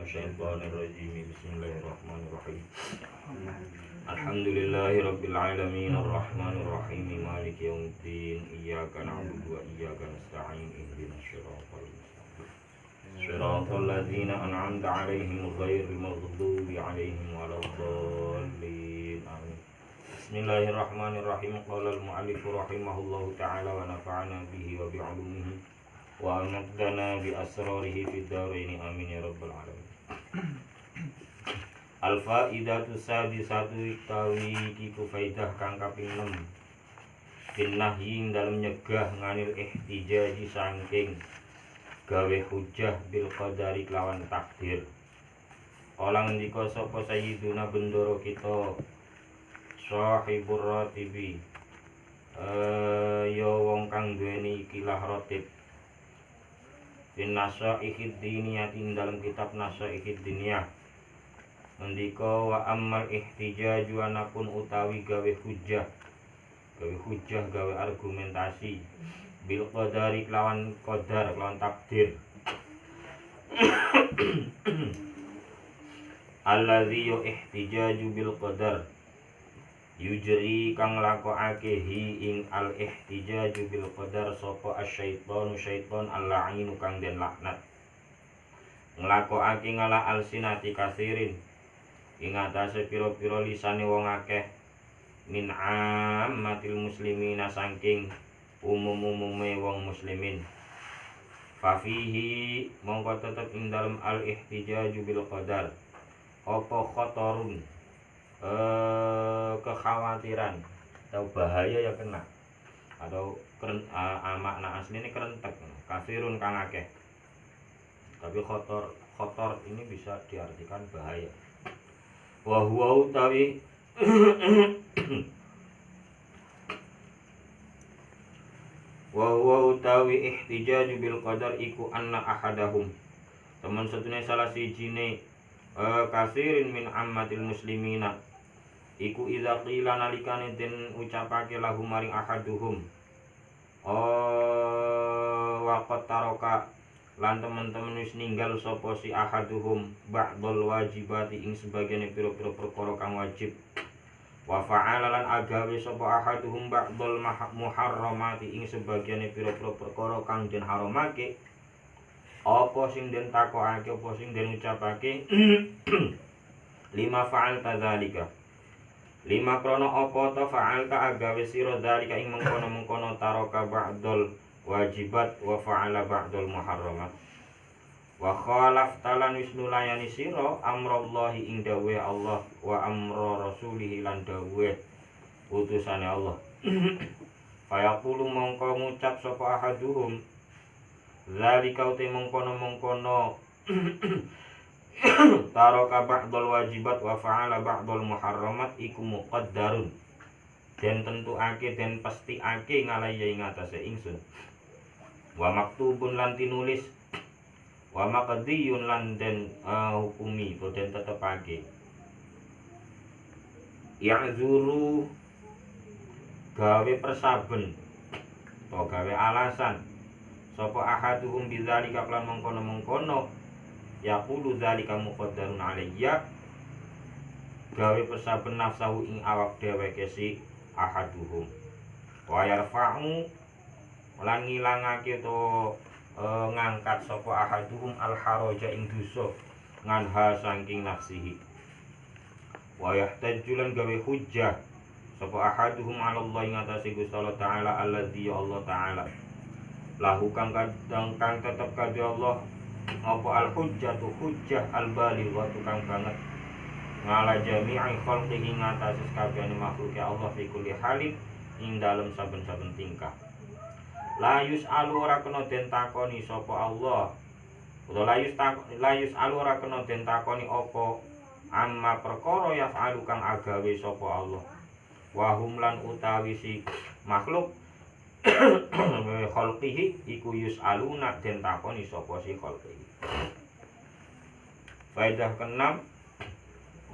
minasyaitonirrajim. Bismillahirrahmanirrahim. Alhamdulillahirabbil alamin arrahmanir rahim maliki yaumiddin iyyaka na'budu wa iyyaka nasta'in ihdinas siratal mustaqim siratal ladzina an'amta 'alaihim ghairil maghdubi 'alaihim waladdallin. Amin. Bismillahirrahmanirrahim. Qala al-mu'allif rahimahullahu ta'ala wa nafa'ana bihi wa bi'ulumihi wa amadana bi asrarihi fid dharain amin ya rabbal alamin. Al-faidatu sadisatu utawi kiku faidah kang kaping 6 binahyi dalam nyegah nganil ihtijaji saking gawe hujah bil qadari kelawan takdir. Olang ngendika sapa sayyiduna bendoro kita sahibur ratibi ya wong kang duweni ikilah ratib bin nasaihid diniyah dalam kitab nasaihid diniyah ngendika wa ammal ihtijaju anapun utawi gawe hujah gawe argumentasi bil qadari kelawan qadar kelawan takdir alladzi yu ihtijaju bil qadar yujri kang lakokake hi ing al ihtijaju bil qadar sapa asyaitonu syaiton al-la'inu kang den laknat nglakokake ngala alsinati kasirin ing atase pira-pira lisane wong akeh min ammatil muslimina saking umum-umume wong muslimin. Fafihi mongko tetep ing dalem al ihtijaju bil qadar apa khotorun kekhawatiran atau bahaya ya kena atau makna asli ini kerentek kafirun kang akeh, tapi khotor ini bisa diartikan bahaya. Wa huwa utawi wa huwa utawi ihtijaju bil qadar iku anna ahadahum temen setune salah sijine kasirin min ammatil muslimina iku idza qila nalikane den ucapake lahum maring ahaduhum waqat taroka lan temen-temen wis ninggal sapa si ahaduhum ba'dul wajibati ing sebagian pira-pira perkara kang wajib wa fa'ala lan agawe sapa ahaduhum ba'dul muharramati ing sebagian pira-pira perkara kang den haramake apa sing den takokake apa sing den ucapake lima fa'alta dzalika lima krono apa ta fa'alta agawe sira dzalika ing mengkono-mengkono taraka ba'dul wajibat wa fa'ala ba'dul muharramat wa khalaf talan wisnulayani sira amrallahi ing dawuhe Allah wa amra rasulihi lan dawuhe utusane Allah fayaqulu mongko ngucap sapa ahaduhum zalika uti mengkono-mengkono taraka ba'dul wajibat wa fa'ala ba'dul muharramat iku muqaddarun den tentuake den pestikake ngalaya ing atase ingsun wa maktubun lan tinulis wa maqdiyun lan den hukumi to den tetepake ya'zuru gawe persaben to gawe alasan sapa ahaduhum bidzalika lan mengkono-mengkono yaqulu dzalika muqaddarun alayya gawe persaben nafsahu ing awak dheweke si ahaduhum wa yarfa'u lan ngilangake to ngangkat sapa ahaduhum al haraja ing dosa nganha saking nafsihi wa yahtajju lan gawe hujjah sapa ahaduhum ala Allah ing atase Gusti Allah taala alladzi Allah taala lahu kang tetep kadhe Allah apa al hujjatu hujjah al balighatu kang banget ngala jami'i khalqihi ngatas kabehane makhluke Allah fi kulli halin ing dalem saben-saben tingkah. La yus'alu ora kena den takoni sapa Allah utawa la yus'alu ora kena den takoni apa amma perkara yaf'alu kang agawe sapa Allah wa hum lan utawi si makhluk khalqihi iku yus'aluna den takoni sapa si khalqihi. Faedah ke-6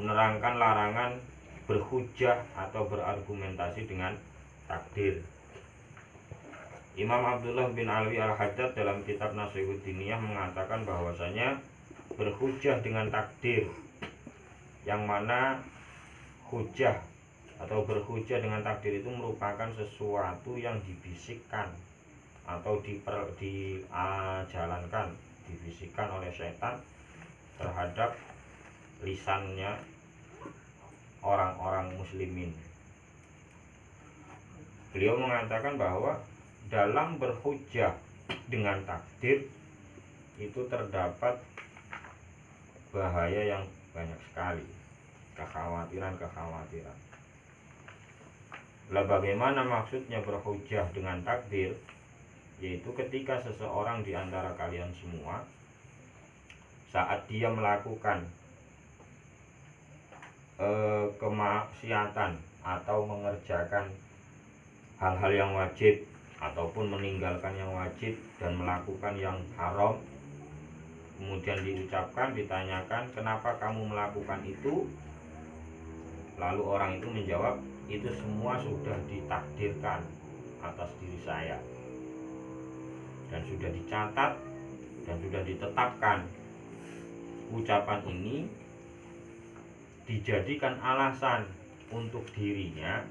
menerangkan larangan berhujjah atau berargumentasi dengan takdir. Imam Abdullah bin Alwi al-Haddad dalam kitab Nasihuddiniyah mengatakan bahwasanya berhujjah dengan takdir, yang mana hujjah atau berhujjah dengan takdir itu merupakan sesuatu yang dibisikkan atau dijalankan, dibisikkan oleh setan terhadap lisannya orang-orang muslimin. Beliau mengatakan bahwa dalam berhujjah dengan takdir itu terdapat bahaya yang banyak sekali, kekhawatiran. Lah bagaimana maksudnya berhujjah dengan takdir? Yaitu ketika seseorang di antara kalian semua saat dia melakukan kemaksiatan atau mengerjakan hal-hal yang wajib ataupun meninggalkan yang wajib dan melakukan yang haram, kemudian diucapkan, ditanyakan kenapa kamu melakukan itu, lalu orang itu menjawab, itu semua sudah ditakdirkan atas diri saya dan sudah dicatat dan sudah ditetapkan. Ucapan ini dijadikan alasan untuk dirinya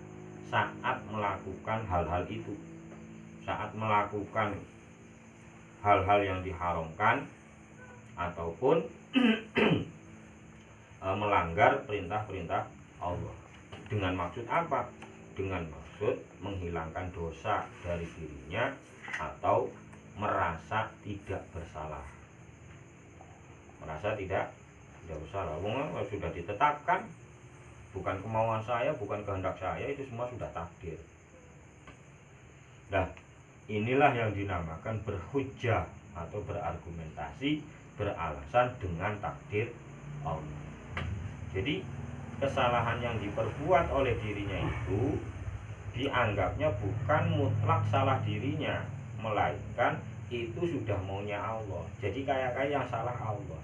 saat melakukan hal-hal itu, saat melakukan hal-hal yang diharamkan ataupun melanggar perintah-perintah Allah. Dengan maksud apa? Dengan maksud menghilangkan dosa dari dirinya atau merasa tidak bersalah. Merasa tidak bersalah. Sudah ditetapkan, bukan kemauan saya, bukan kehendak saya, itu semua sudah takdir. Nah, inilah yang dinamakan berhujjah atau berargumentasi, beralasan dengan takdir Allah. Jadi kesalahan yang diperbuat oleh dirinya itu dianggapnya bukan mutlak salah dirinya, melainkan itu sudah maunya Allah. Jadi kayak yang salah Allah,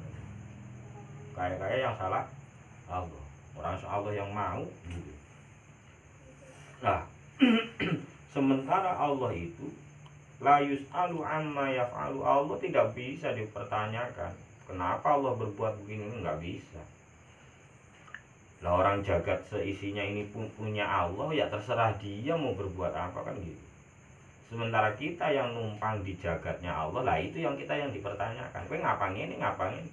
kayak yang salah Allah, orang Allah yang mau gitu. Nah sementara Allah itu la yus'alu amma yaf'alu, Allah tidak bisa dipertanyakan kenapa Allah berbuat begini, enggak bisa. Lah orang jagat seisinya ini punya Allah, ya terserah dia mau berbuat apa kan gitu. Sementara kita yang numpang di jagatnya Allah, lah itu yang kita yang dipertanyakan. Kowe ngapain ini, ngapain?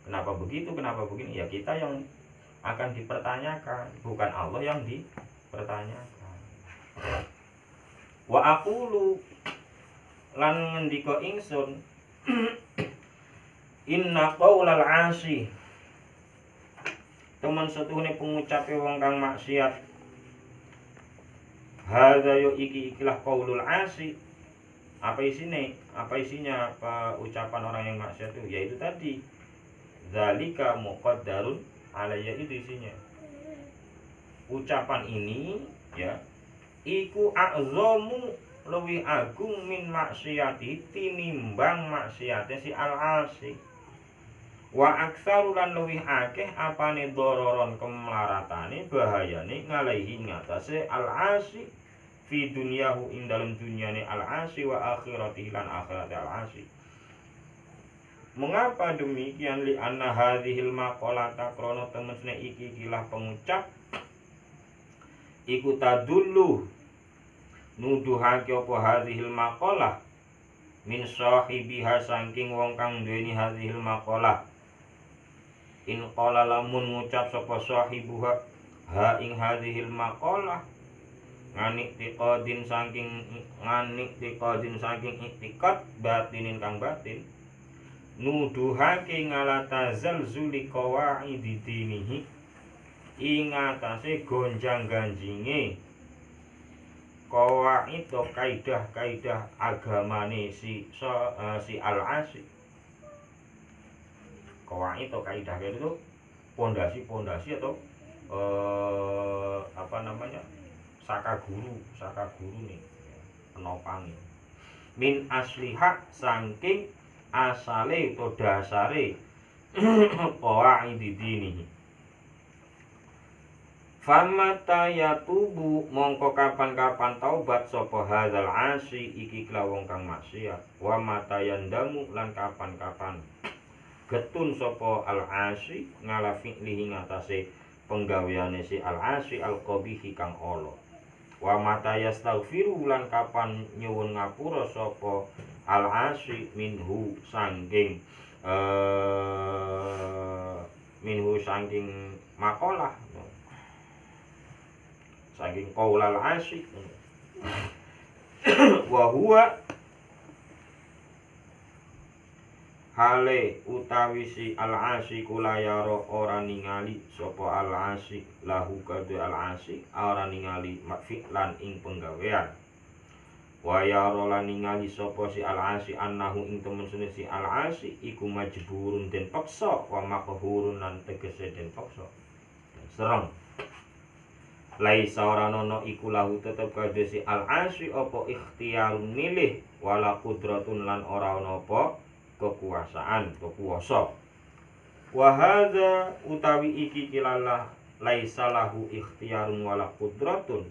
Kenapa begitu, kenapa begini? Ya kita yang akan dipertanyakan, bukan Allah yang dipertanyakan. Wa aqulu lan ngendika ingsun inna qaulal 'asi, teman setuhune pengucape wong kang maksiat, hadza yo ikilah qaulul 'asi. Apa isinya ucapan orang yang maksiat itu? Yaitu tadi zalika muqaddarun alayya, itu isinya. Ucapan ini ya iku a'zamu, luwih agung min maksiati, tinimbang maksiate si al-'asi. Wa aksaru lan luwih akeh apane dororon kemlaratane, bahayane ngalehi ngatasé al-'asi fi dunyahu, ing dalem dunyane al-'asi, wa akhiratihi lan akhirate al-'asi. Mengapa demikian? Li anna hadhil maqalata, krana temene ikilah pengucap iku tadullu nuduhake apa hadhil maqalah min sahibiha, saking wong kang duweni hadhil maqalah. In qala lamun ngucap sapa sahibuha ha ing hadhil maqalah nganik tiqadin saking iktikad batinin kang batin, nuduhake ngalata zalzuli qawaidi dinihi, ing atase gonjang-ganjinge qawaid atau kaidah-kaidah agamane si al-'asi. Qawaid atau kaidah itu pondasi-pondasi atau saka guru nih, penopang. Min asliha, saking asale atau dasare qawaid dinihi. Famata yatubu, mongko kapan-kapan taubat sapa hadzal 'asi iki wong kang maksiat. Wa mata yandamu, lan kapan-kapan getun sapa al-asi ngala fi'lihi ngatasé penggaweane si al-asi al-qabihi kang ala. Wa mata yastaghfiru lan kapan nyuwun ngapura sapa al-asi minhu saking makalah saking qaulal asi wa huwa hale utawi si al-asi kulayara ora ningali sapa al-asi lahu kadhe al-asi ora ningali fi'lan ing penggawean wa yara lan ningali sapa si al-asi annahu ing temen si al-asi iku majburun den paksa wa maqhurun lan tegese den paksa sereng laisa ora ana iku lahu tetep kadhe si al-asi apa ikhtiyarun milih wala qudratun lan ora ana apa kekuasaan kekuasa wa hadza utawi iki kilalah laisa lahu ikhtiyarun wala qudratun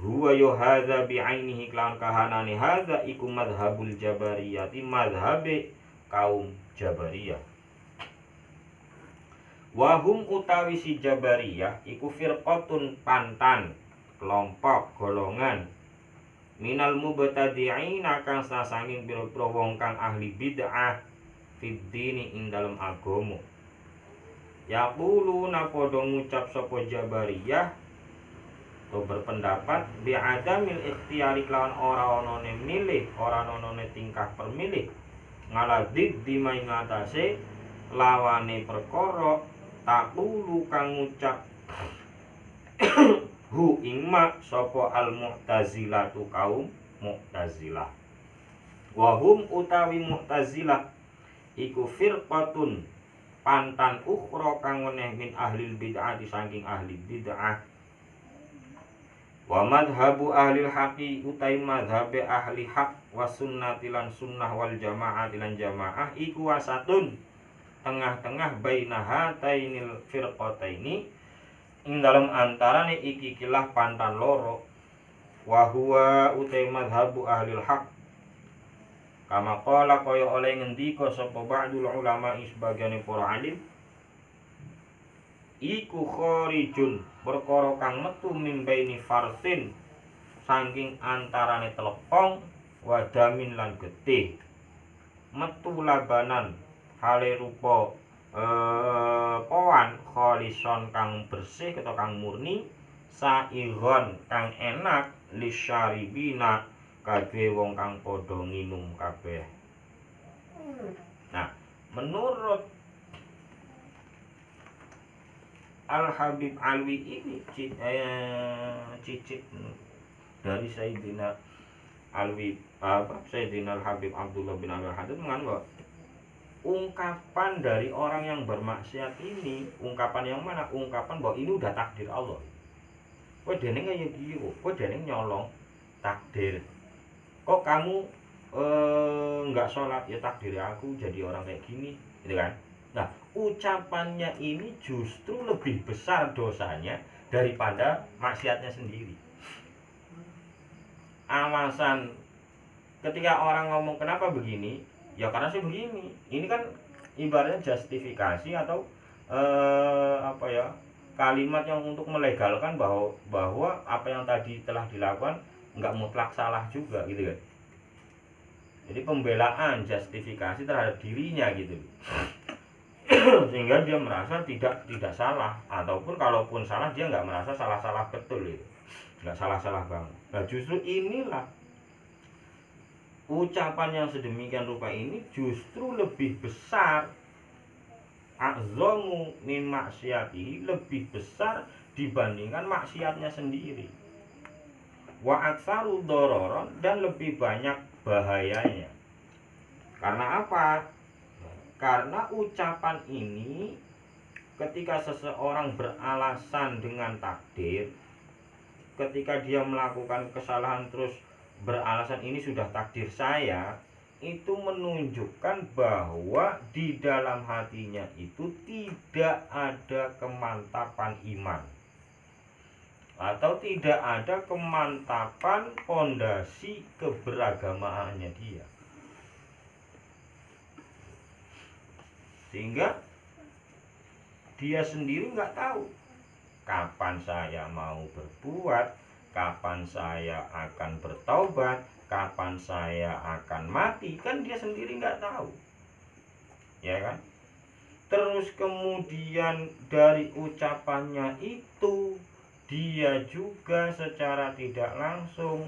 huwa yo hadza bi'ainihi klan kahanane hadza iku madhabul jabariyati madhabe kaum jabariyah wahum utawi si jabariyah iku firqatun pantan kelompok golongan minal mubtadi'ina kang sasanging pira-pira wong kang ahli bid'ah fid dini ing dalem agama yaquluna padha ngucap sapa jabariyah atau berpendapat bi'adamil ikhtiyari lawan ora onone milih ora onone tingkah permilih ngaladid dimai ngatasé lawane perkara taqulu kang ngucap hu ingma sapa al mu'tazilatu kaum mu'tazilah wahum utawi mu'tazilah iku firqatun pantan ukhra kang weneh min ahlil bid'ah saking ahli bid'ah wa madhabu ahlil haqi utai madhabe ahli haq wa sunnati lan sunnah wal jamaah lan jamaah iku wasatun tengah-tengah bainaha tainil firqataini ing dalam antarane iki kilah pantan loro wa huwa utai madhabu ahlil haq kama qala kaya oleh ngendika sapa ba'dul ulama sebagiane para alim iku kharijun perkara kang metu min baini farsin saking antarane telepong wa damin lan getih metu labanan hale rupa powan kholison kang bersih atau kang murni sairon kang enak lisyaribina kabeh wong kang padha nginum kabeh. Nah, menurut Al-Habib Alwi ini cicit dari Sayyidina Alwi Sayyidina Al-Habib Abdullah bin Abdul Hadid mengatakan ungkapan dari orang yang bermaksiat ini, ungkapan yang mana? Ungkapan bahwa ini udah takdir Allah. Kok deneng kayak gini, kok deneng nyolong takdir. Kok kamu nggak sholat, ya takdir aku jadi orang kayak gini, gitu kan? Nah, ucapannya ini justru lebih besar dosanya daripada maksiatnya sendiri. Alasan ketika orang ngomong kenapa begini, ya karena sih begini. Ini kan ibaratnya justifikasi atau kalimat yang untuk melegalkan bahwa apa yang tadi telah dilakukan nggak mutlak salah juga gitu kan. Jadi pembelaan justifikasi terhadap dirinya gitu. Sehingga dia merasa tidak salah, ataupun kalaupun salah dia nggak merasa salah betul gitu. Nggak salah banget. Nah, justru inilah ucapan yang sedemikian rupa ini justru lebih besar a'zamu min maksiatihi, lebih besar dibandingkan maksiatnya sendiri. Wa aktsaru dororon, dan lebih banyak bahayanya. Karena apa? Karena ucapan ini ketika seseorang beralasan dengan takdir, ketika dia melakukan kesalahan terus beralasan ini sudah takdir saya, itu menunjukkan bahwa di dalam hatinya itu tidak ada kemantapan iman atau tidak ada kemantapan pondasi keberagamaannya dia. Sehingga dia sendiri nggak tahu kapan saya mau berbuat, kapan saya akan bertaubat, kapan saya akan mati, kan dia sendiri nggak tahu, ya kan? Terus kemudian dari ucapannya itu, dia juga secara tidak langsung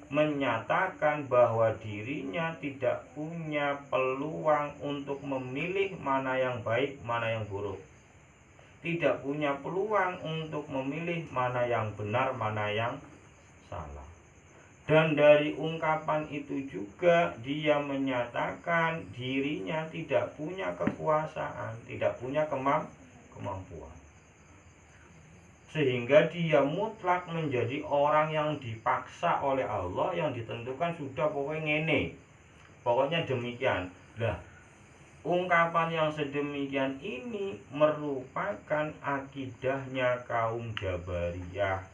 menyatakan bahwa dirinya tidak punya peluang untuk memilih mana yang baik, mana yang buruk. Tidak punya peluang untuk memilih mana yang benar, mana yang salah. Dan dari ungkapan itu juga dia menyatakan dirinya tidak punya kekuasaan, tidak punya kemampuan. Sehingga dia mutlak menjadi orang yang dipaksa oleh Allah, yang ditentukan sudah pokoknya ngene, pokoknya demikian. Nah, ungkapan yang sedemikian ini merupakan akidahnya kaum Jabariyah.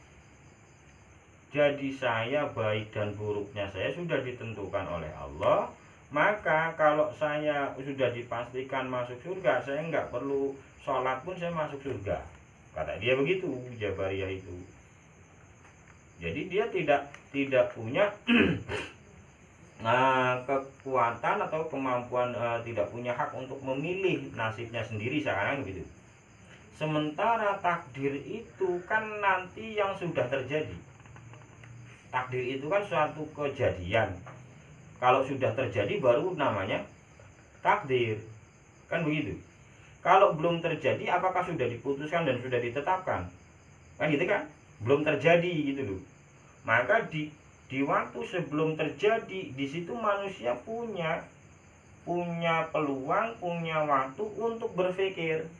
Jadi saya baik dan buruknya saya sudah ditentukan oleh Allah. Maka kalau saya sudah dipastikan masuk surga, saya nggak perlu sholat pun saya masuk surga. Kata dia begitu, Jabariyah itu. Jadi dia tidak punya kekuatan atau kemampuan, tidak punya hak untuk memilih nasibnya sendiri sekarang gitu. Sementara takdir itu kan nanti yang sudah terjadi. Takdir itu kan suatu kejadian. Kalau sudah terjadi baru namanya takdir. Kan begitu. Kalau belum terjadi, apakah sudah diputuskan dan sudah ditetapkan? Kan gitu kan? Belum terjadi gitu loh. Maka di waktu sebelum terjadi, di situ manusia punya peluang, punya waktu untuk berpikir,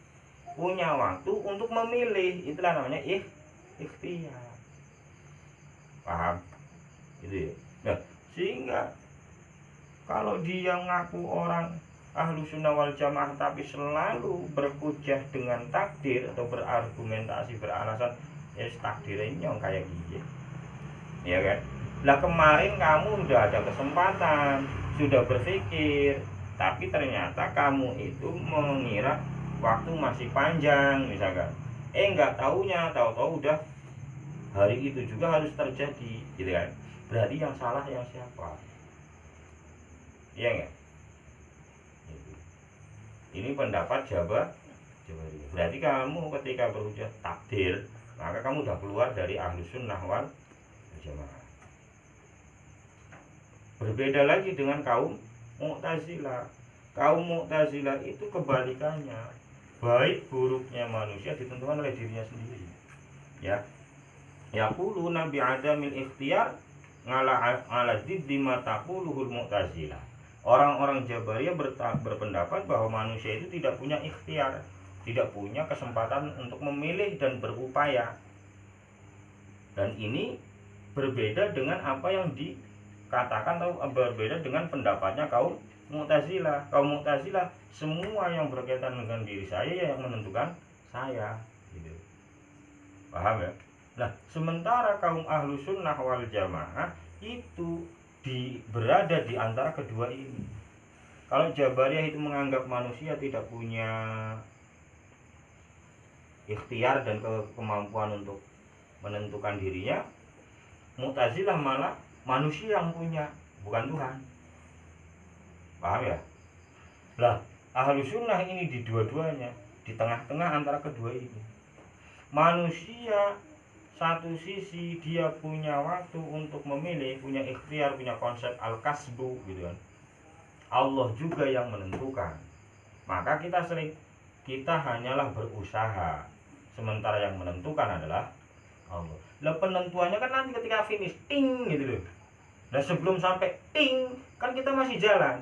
punya waktu untuk memilih. Itulah namanya ikhtiar. Paham? Gitu ya. Nah, sehingga kalau dia ngaku orang ahlu sunnah wal jamaah tapi selalu berhujah dengan takdir atau berargumentasi beralasan takdirnya kayak gini, ya kan? Lah kemarin kamu udah ada kesempatan, sudah berpikir, tapi ternyata kamu itu mengira waktu masih panjang misalkan, nggak taunya tahu-tahu udah hari itu juga harus terjadi, gitu kan? Berarti yang salah yang siapa? Iya nggak? Ini pendapat Jabariyah. Berarti kamu ketika berhujah takdir, maka kamu sudah keluar dari ahlus sunnah wal jamaah. Berbeda lagi dengan kaum Mu'tazilah. Kaum Mu'tazilah itu kebalikannya. Baik buruknya manusia ditentukan oleh dirinya sendiri. Ya. Yaqulu nabi adamil ikhtiyar ala diddi ma taquluhul Mu'tazilah. Orang-orang Jabariyah berpendapat bahwa manusia itu tidak punya ikhtiar, tidak punya kesempatan untuk memilih dan berupaya. Dan ini berbeda dengan apa yang dikatakan atau berbeda dengan pendapatnya kaum Mu'tazilah. Kaum Mu'tazilah semua yang berkaitan dengan diri saya yang menentukan saya, gitu. Paham ya? Nah, sementara kaum ahlu sunnah wal jamaah itu berada di antara kedua ini. Kalau Jabariyah itu menganggap manusia tidak punya ikhtiar dan kemampuan untuk menentukan dirinya, Mu'tazilah malah manusia yang punya, bukan Tuhan. Paham ya? Lah, ahlu sunnah ini di dua-duanya, di tengah-tengah antara kedua ini. Manusia satu sisi dia punya waktu untuk memilih, punya ikhtiar, punya konsep al-kasbu gitu kan. Allah juga yang menentukan. Maka kita hanyalah berusaha. Sementara yang menentukan adalah Allah. Lah penentuannya kan nanti ketika finish ting gitu loh. Nah sebelum sampai ting kan kita masih jalan.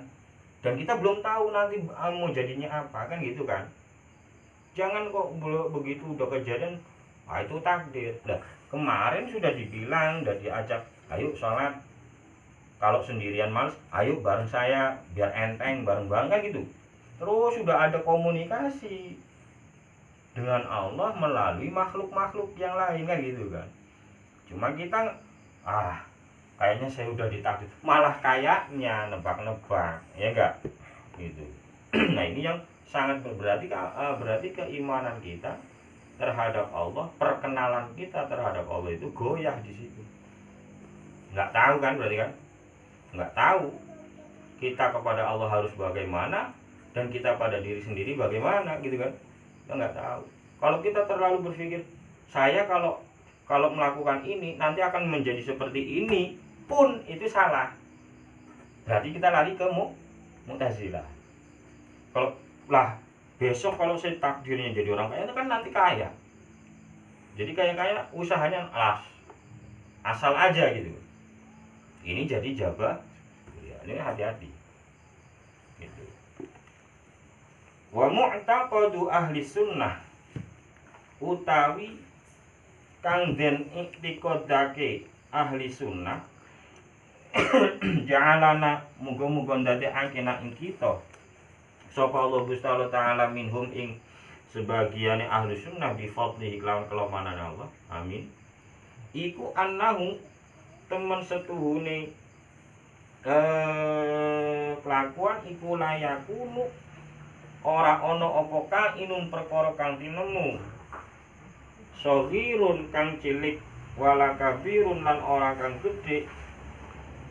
Dan kita belum tahu nanti mau jadinya apa kan gitu kan. Jangan kok begitu udah kejadian itu takdir. Nah, kemarin sudah dibilang, sudah diajak, ayo sholat. Kalau sendirian males, ayo bareng saya, biar enteng, bareng-bareng kan gitu. Terus sudah ada komunikasi dengan Allah melalui makhluk-makhluk yang lain kan gitu kan. Cuma kita, kayaknya saya udah ditakdir. Malah kayaknya nebak-nebak, ya enggak? Gitu. Nah ini yang sangat berarti berarti keimanan kita terhadap Allah, perkenalan kita terhadap Allah itu goyah di situ. Nggak tahu kan berarti kan? Nggak tahu kita kepada Allah harus bagaimana dan kita pada diri sendiri bagaimana gitu kan? Kita nggak tahu. Kalau kita terlalu berpikir saya kalau melakukan ini nanti akan menjadi seperti ini pun itu salah. Berarti kita lari ke Mu'tazilah. Kalau lah besok kalau saya takdirnya jadi orang kaya itu kan nanti kaya. Jadi kaya usahanya asal aja gitu. Ini jadi jabah. Ya, ini hati-hati. Gitu. Wa mu'taqadu ahli sunnah utawi kang den iktiqadake ahli sunnah ja'alana muga-muga ndadekake nak ing kita sapa Allah Gusti Allah taala minhum ing sebagiane ahli sunnah bi fadlihi kelawan kelemanan Allah. Amin. Iku annahu temen setuhune kelakuan iku layakunu ora ana apa kainun perkara kang tinemu saghirun kang cilik wala kabirun lan ora kang gedhe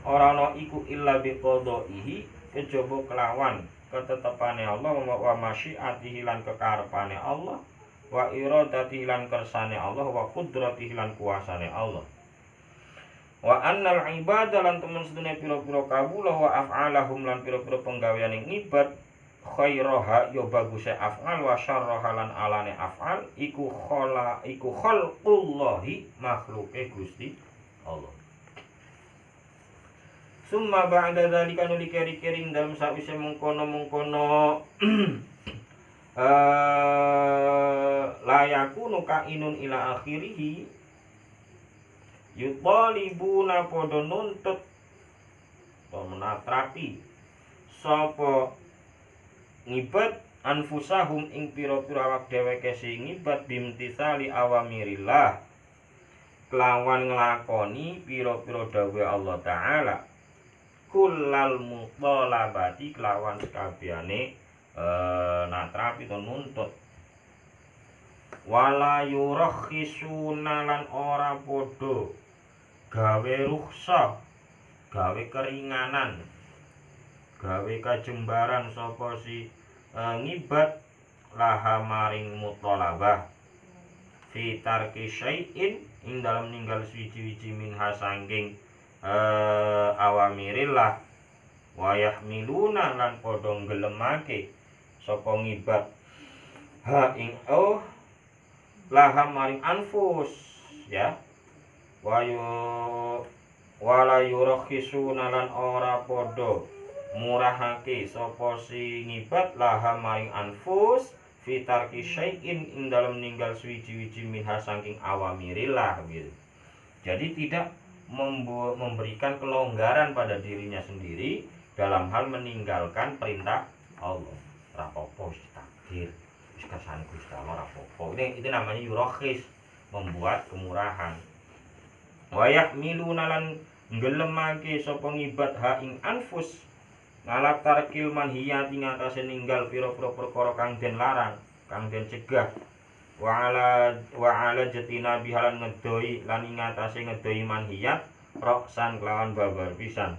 ora ana iku illa bi qadaihi kejaba kelawan ketetepane Allah wa masyiatihi lan kekarepane Allah wa iradatihi lan kersane Allah wa qudratihi lan kuasane Allah wa annal ibadah lan temen sedune pira-pira kawula wa af'alahum lan pira-pira penggaweane ibad khairaha ya baguse af'al wa syarraha lan alane af'al iku khalqullahi makhluke Gusti Allah. Summa ba'da dzalika nuli keri-kering dalam sawise mengkono-mengkono layakunu kainun ila akhirih yutalibuna padha nuntut atau menatrapi sapa ngibad anfusahum ing pira-pira awak dheweke sing ngibad bimtisali awamirillah kelawan nglakoni pira-pira dawuhe Allah taala kullal mutalabati kelawan sakabehane natrapi to nuntut wala yurakhisuna lan ora padha gawe rukhsah gawe keringanan gawe kajembaran sapa si ngibad laha maring mutalabah fi tarki syai'in ing dalam ninggal suci-suci minha sangking awamirillah wa yahmiluna lan padha nggelemake sapa ngibad ing laha maring anfus ya wala yurakhisuna lan ora padha murahake sapa si ngibad laha maring anfus fi tarki syai'in ing dalam ninggal suci-suci minha saking awamirillah gitu. Jadi tidak memberikan kelonggaran pada dirinya sendiri dalam hal meninggalkan perintah Allah. Rapopo takdir wis kersane Gusti Allah rapopo. Itu namanya yurakhis, membuat kemurahan. Wa yahmiluna lan nggelemake sapa ngibad ing anfus ngalap tarkil manhiyati ngatasi ninggal pira-pira perkara kang den larang, kang den cegah. Wa ala jatina bihalan ngedoi lan ngatasi ngedoi manhiyat roksan kelawan babar pisan.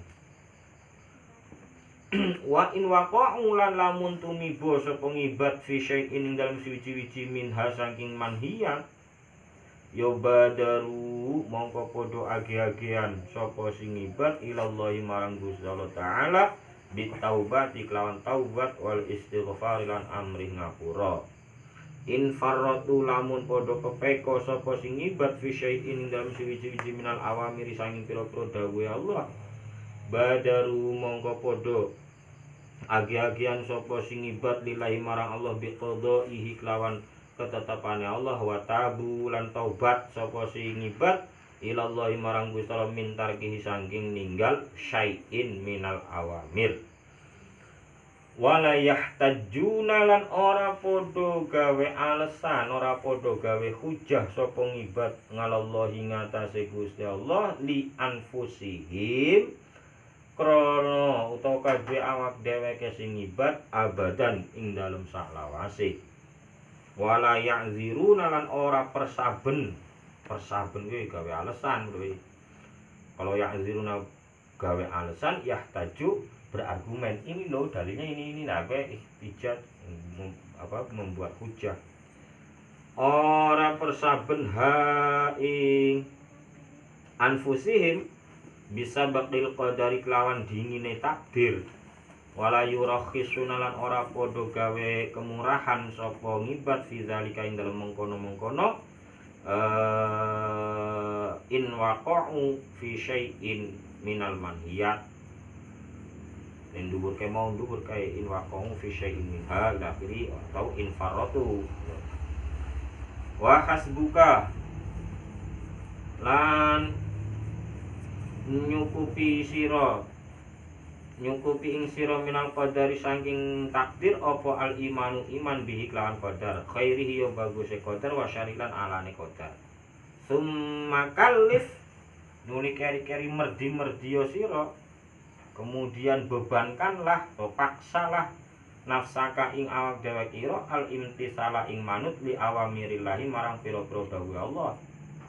Wa in waqa'u lan lamun tumiba sapa ngibad fi syai'in ing dalem suci-suci minha saking manhiyat ya badaru mongko padha age-agean sapa sing ngibad ilallahi marang Gusti Allah taala bitaubati kelawan taubat wal istighfar lan amri ngapura. In farratu lamun padha kepeka sapa sing ngibad fi syai'in dalam suwi-suwi minal awamiri sanging pira-pira dawuhe Allah badaru mongko padha agi-agian sapa sing ngibad lillahi marang Allah biqadaihi kelawan ketetapane Allah wa tabu lan taubat sapa sing ngibad ilallahi marang Gusti Allah min tarkihi sangking ninggal syai'in minal awamir wala yahtajuna lan ora padha gawe alasan ora padha gawe hujah sapa ngibad ngalallahi ngatasé Gusti Allah li anfusihim krana utawa kadhe awak dheweke sing ngibat abadan ing dalem saklawase. Wala ya'ziruna lan ora persaben kuwi gawe alasan kuwi. Kalau ya'ziruna gawe alasan yahtaju berargumen, ini loh dalilnya ini nah kayak ihtijat membuat hujah. Ora persaben ha ing anfusihim bisa bakil qadari kelawan dingine takdir. Wala yurakhisuna lan ora padha gawe kemurahan sapa ngibat fi zalika ing dalem mengkono-mengkono in waqa'u fi syai'in minal manhiyat. Ning dhuwur ke mau dhuwur kae in waqa'u fi syai'in minha ila akhiri atau in faratu. Wa hasbuka lan nyukupi ing sira minal qadari saking takdir apa al imanu iman bihi kelawan qadar khairihi ya baguse qadar wa syarilan alane qadar. Summa kallif nuli keri-keri merdi-merdiyo sira, kemudian bebankanlah atau paksalah nafsaka ing awak dhewe kira al imtisala ing manut li awamirillahi marang pira-pira dawuh Allah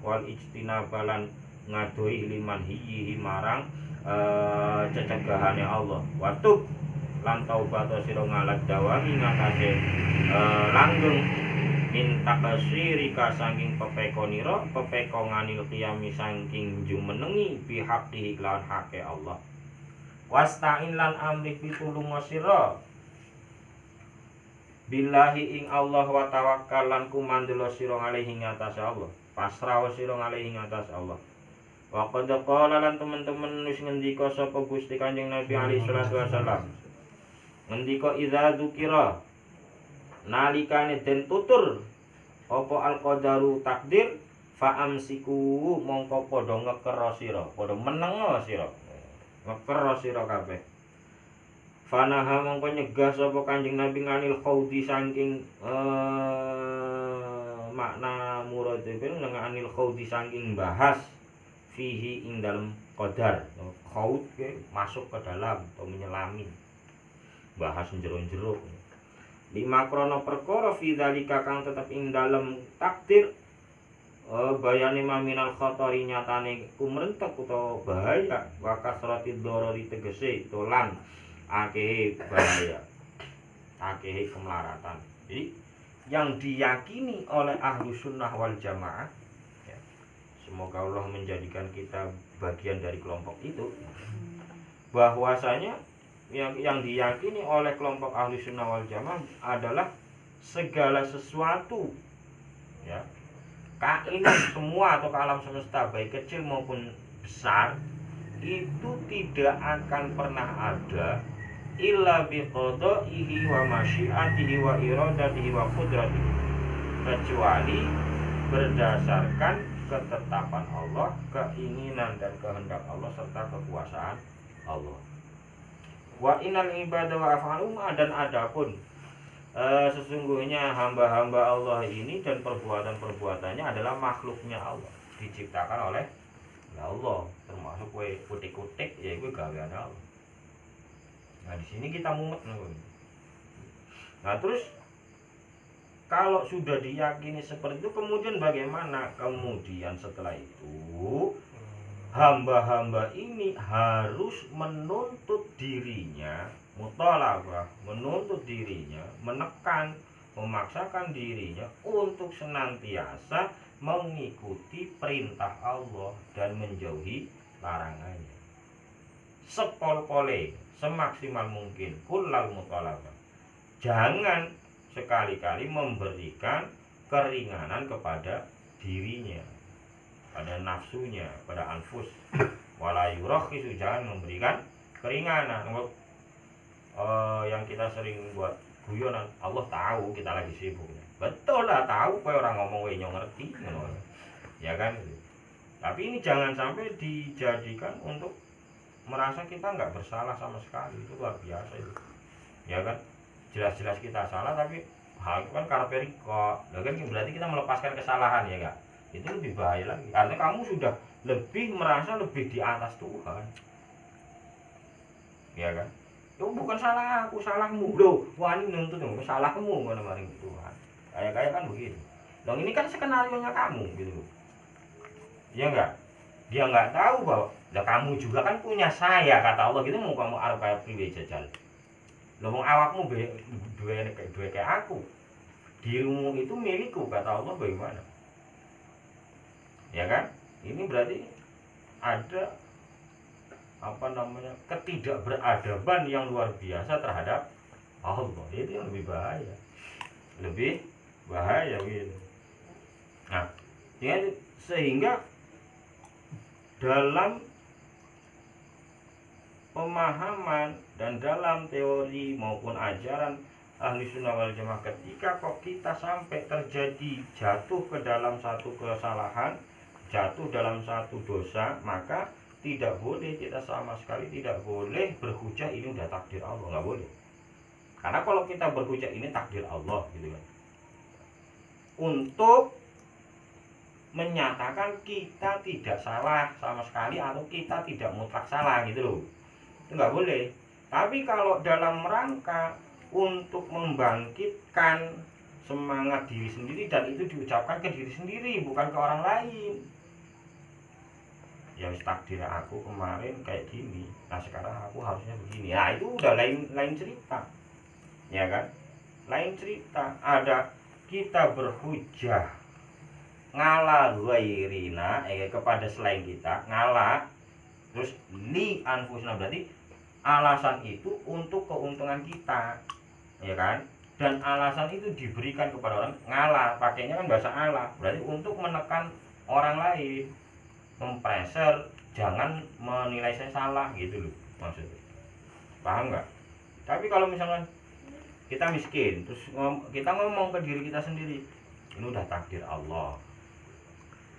wal ijtinabalan ngadoi liman hiyi marang cecegahane Allah. Watub lan taubat sira ngalat dawami ngatasé langgeng minta kasirika saking pepekonira pepekonganil qiyami saking jumenengi bihaqi lan hake Allah. Wasta'in lan amri pitulung sira billahi ing Allah wa tawakkal lan kumandela sira alaihi ngatasé Allah. Pasrah sira alaihi ngatasé Allah. Wa qad qala lan teman-teman wis ngendika sapa Gusti Kanjeng Nabi alaihi salatu wasallam. Ngendika idza dzukira nalikane den tutur apa al-qadaru takdir fa amsiku mongko padha ngekera sira, padha menengo sira. Ngekera sira kabeh. Fanaha mongko nyegah sapa Kanjeng Nabi nganil khaudi saking makna muradipun nganil khaudi saking bahas fihi ing dalam qadar. Khaud ke masuk ke dalam atau menyelami, bahas jero-jero. Lima krono perkara fi dzalika kang tetep ing dalam takdir bayane maminal khatari nyatane kumrentek utawa bahaya wa kasrati dharari tegese tolan akehe bahaya, akehe kemelaratan. Jadi yang diyakini oleh ahlu sunnah wal jamaah, ya, semoga Allah menjadikan kita bagian dari kelompok itu, bahwasanya yang diyakini oleh kelompok ahlu sunnah wal jamaah adalah segala sesuatu, ya, kainat semua atau alam semesta baik kecil maupun besar itu tidak akan pernah ada illa biqadaihi wa masyiatihi wa iradatihi wa qudratihi, kecuali berdasarkan ketetapan Allah, keinginan dan kehendak Allah serta kekuasaan Allah. Wa innal ibadah wa af'alum, dan adapun sesungguhnya hamba-hamba Allah ini dan perbuatan-perbuatannya adalah makhluknya Allah, diciptakan oleh Allah, termasuk kue kutik-kutik ya itu gawean Allah. Nah di sini kita mumet nih. Nah terus kalau sudah diyakini seperti itu, kemudian bagaimana? Kemudian setelah itu hamba-hamba ini harus menuntut dirinya, mutalabah, menuntut dirinya, menekan, memaksakan dirinya untuk senantiasa mengikuti perintah Allah dan menjauhi larangannya. Sepol-pole, semaksimal mungkin, kullal mutalabah. Jangan sekali-kali memberikan keringanan kepada dirinya, pada nafsunya, pada anfus. Wala yurakhisu, jangan memberikan keringanan. Yang kita sering buat guyonan, Allah tahu kita lagi sibuk. Betul lah, tahu, kok orang ngomong we ngerti, ya kan? Tapi ini jangan sampai dijadikan untuk merasa kita nggak bersalah sama sekali. Itu luar biasa itu, ya kan? Jelas-jelas kita salah, tapi hal itu kan karakter kok, kan berarti kita melepaskan kesalahan, ya enggak? Itu lebih bahaya lagi. Artinya kamu sudah lebih merasa lebih di atas Tuhan. ya kan? Itu bukan salah aku, salahmu. Loh, wani nuntut salahmu ngono maring Tuhan. Kayak kan begitu. Dong ini kan skenarionya kamu gitu. Iya enggak? Dia enggak tahu bahwa kamu juga kan punya saya kata Allah gitu, mau kamu arep kaya priwe jajal. Lho wong awakmu duwe kayak aku. Dirimu itu milikku kata Allah, bagaimana? Ya kan? Ini berarti ada ketidakberadaban yang luar biasa terhadap Allah. Itu yang lebih bahaya gitu. Nah, sehingga dalam pemahaman dan dalam teori maupun ajaran ahli sunnah wal jamaah, ketika kok kita sampai terjadi jatuh ke dalam satu kesalahan, jatuh dalam satu dosa, maka tidak boleh, kita sama sekali tidak boleh berhujah ini udah takdir Allah, nggak boleh. Karena kalau kita berhujah ini takdir Allah gitu kan, untuk menyatakan kita tidak salah sama sekali atau kita tidak mutlak salah gitu loh, itu nggak boleh. Tapi kalau dalam rangka untuk membangkitkan semangat diri sendiri, dan itu diucapkan ke diri sendiri bukan ke orang lain, ya takdir aku kemarin kayak gini, nah sekarang aku harusnya begini, nah itu udah lain cerita, ya kan? Lain cerita. Ada kita berhujah ngalah ghairina, kepada selain kita, ngalah terus li anfusna, berarti alasan itu untuk keuntungan kita, ya kan? Dan alasan itu diberikan kepada orang, ngalah pakainya kan bahasa Allah, berarti untuk menekan orang lain, mempressure jangan menilai saya salah gitu loh maksudnya, paham nggak? Tapi kalau misalkan kita miskin terus kita ngomong ke diri kita sendiri, ini udah takdir Allah,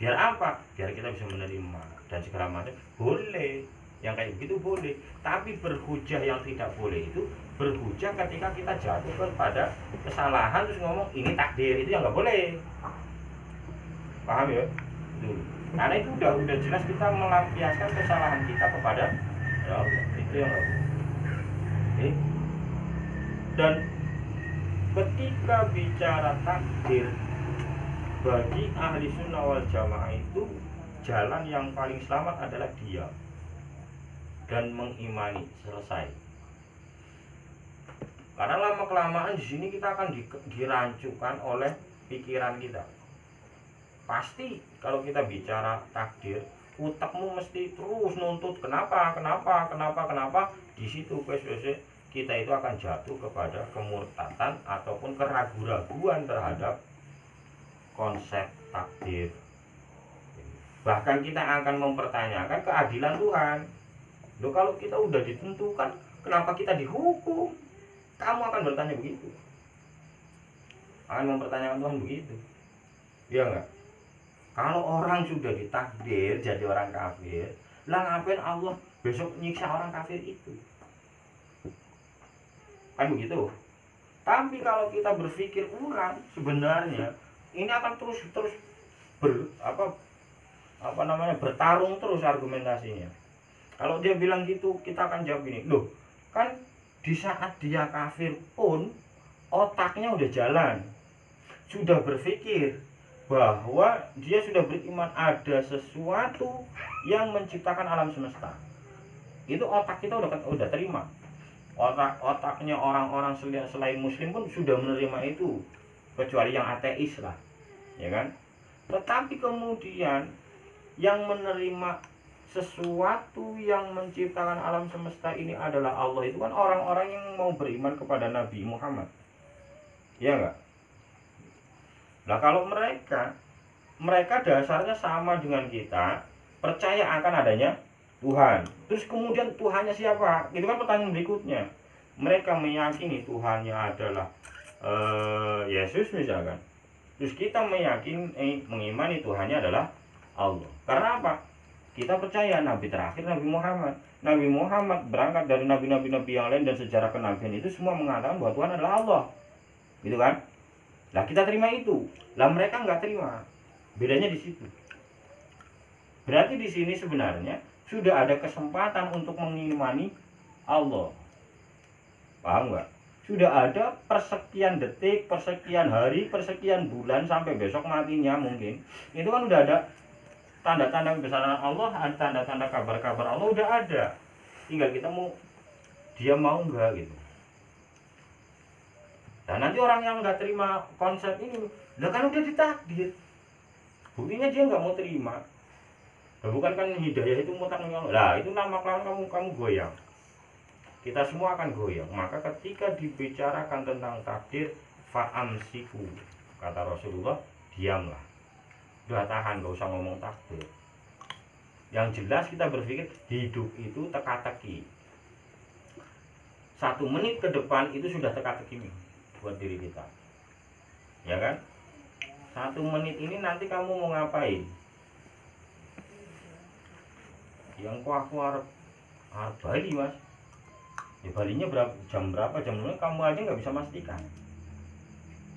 biar apa? Biar kita bisa menerima dan segala macam, boleh yang kayak begitu boleh. Tapi berhujah yang tidak boleh itu berhujah ketika kita jatuh kepada kesalahan terus ngomong ini takdir, itu yang nggak boleh, paham ya? Itu karena itu udah jelas kita melampiaskan kesalahan kita kepada Allah, itu yang nggak boleh. Dan ketika bicara takdir, bagi ahli sunnah wal jamaah itu jalan yang paling selamat adalah diam dan mengimani, selesai. Karena lama kelamaan di sini kita akan dirancukan oleh pikiran kita. Pasti kalau kita bicara takdir, utakmu mesti terus nuntut kenapa. Di situ kita itu akan jatuh kepada kemurtatan ataupun keraguan-raguan terhadap konsep takdir. Bahkan kita akan mempertanyakan keadilan Tuhan. Loh, kalau kita udah ditentukan, kenapa kita dihukum? Kamu akan bertanya begitu, akan mempertanyakan Tuhan begitu, iya enggak? Kalau orang sudah ditakdir jadi orang kafir, lah ngapain Allah besok nyiksa orang kafir itu? Kan begitu. Tapi kalau kita berpikir ulang, sebenarnya ini akan terus bertarung terus argumentasinya. Kalau dia bilang gitu, kita akan jawab gini, loh kan di saat dia kafir pun otaknya udah jalan, sudah berpikir bahwa dia sudah beriman ada sesuatu yang menciptakan alam semesta. Itu otak kita udah terima. Otaknya orang-orang selain muslim pun sudah menerima itu, kecuali yang ateis lah, ya kan? Tetapi kemudian yang menerima sesuatu yang menciptakan alam semesta ini adalah Allah, itu kan orang-orang yang mau beriman kepada Nabi Muhammad, ya enggak? Nah kalau mereka dasarnya sama dengan kita, percaya akan adanya Tuhan. Terus kemudian Tuhannya siapa? Itu kan pertanyaan berikutnya. Mereka meyakini Tuhannya adalah Yesus misalkan. Terus kita mengimani Tuhannya adalah Allah. Karena apa? Kita percaya Nabi terakhir Nabi Muhammad. Nabi Muhammad berangkat dari nabi-nabi yang lain, dan sejarah kenabian itu semua mengatakan bahwa Tuhan adalah Allah. Gitu kan? Nah kita terima itu. Lah mereka nggak terima. Bedanya di situ. Berarti di sini sebenarnya sudah ada kesempatan untuk mengimani Allah. Paham nggak? Sudah ada persekian detik, persekian hari, persekian bulan sampai besok matinya mungkin. Itu kan udah ada tanda-tanda kebesaran Allah, ada tanda-tanda kabar-kabar Allah udah ada. Tinggal kita dia mau nggak gitu. Dan nanti orang yang nggak terima konsep ini, lah kan udah ditakdir. Buktinya dia nggak mau terima. Nah, bukan kan hidayah itu mutlak. Lah itu nama kamu goyang. Kita semua akan goyang. Maka ketika dibicarakan tentang takdir, fa'amsiku, kata Rasulullah, diamlah. Udah tahan, gak usah ngomong takdir. Yang jelas kita berpikir hidup itu teka-teki. 1 menit ke depan itu sudah teka-teki buat diri kita. Ya kan? 1 menit ini nanti kamu mau ngapain? Yang aku harap Bali mas. Ya Balinya jam berapa kamu aja nggak bisa pastikan.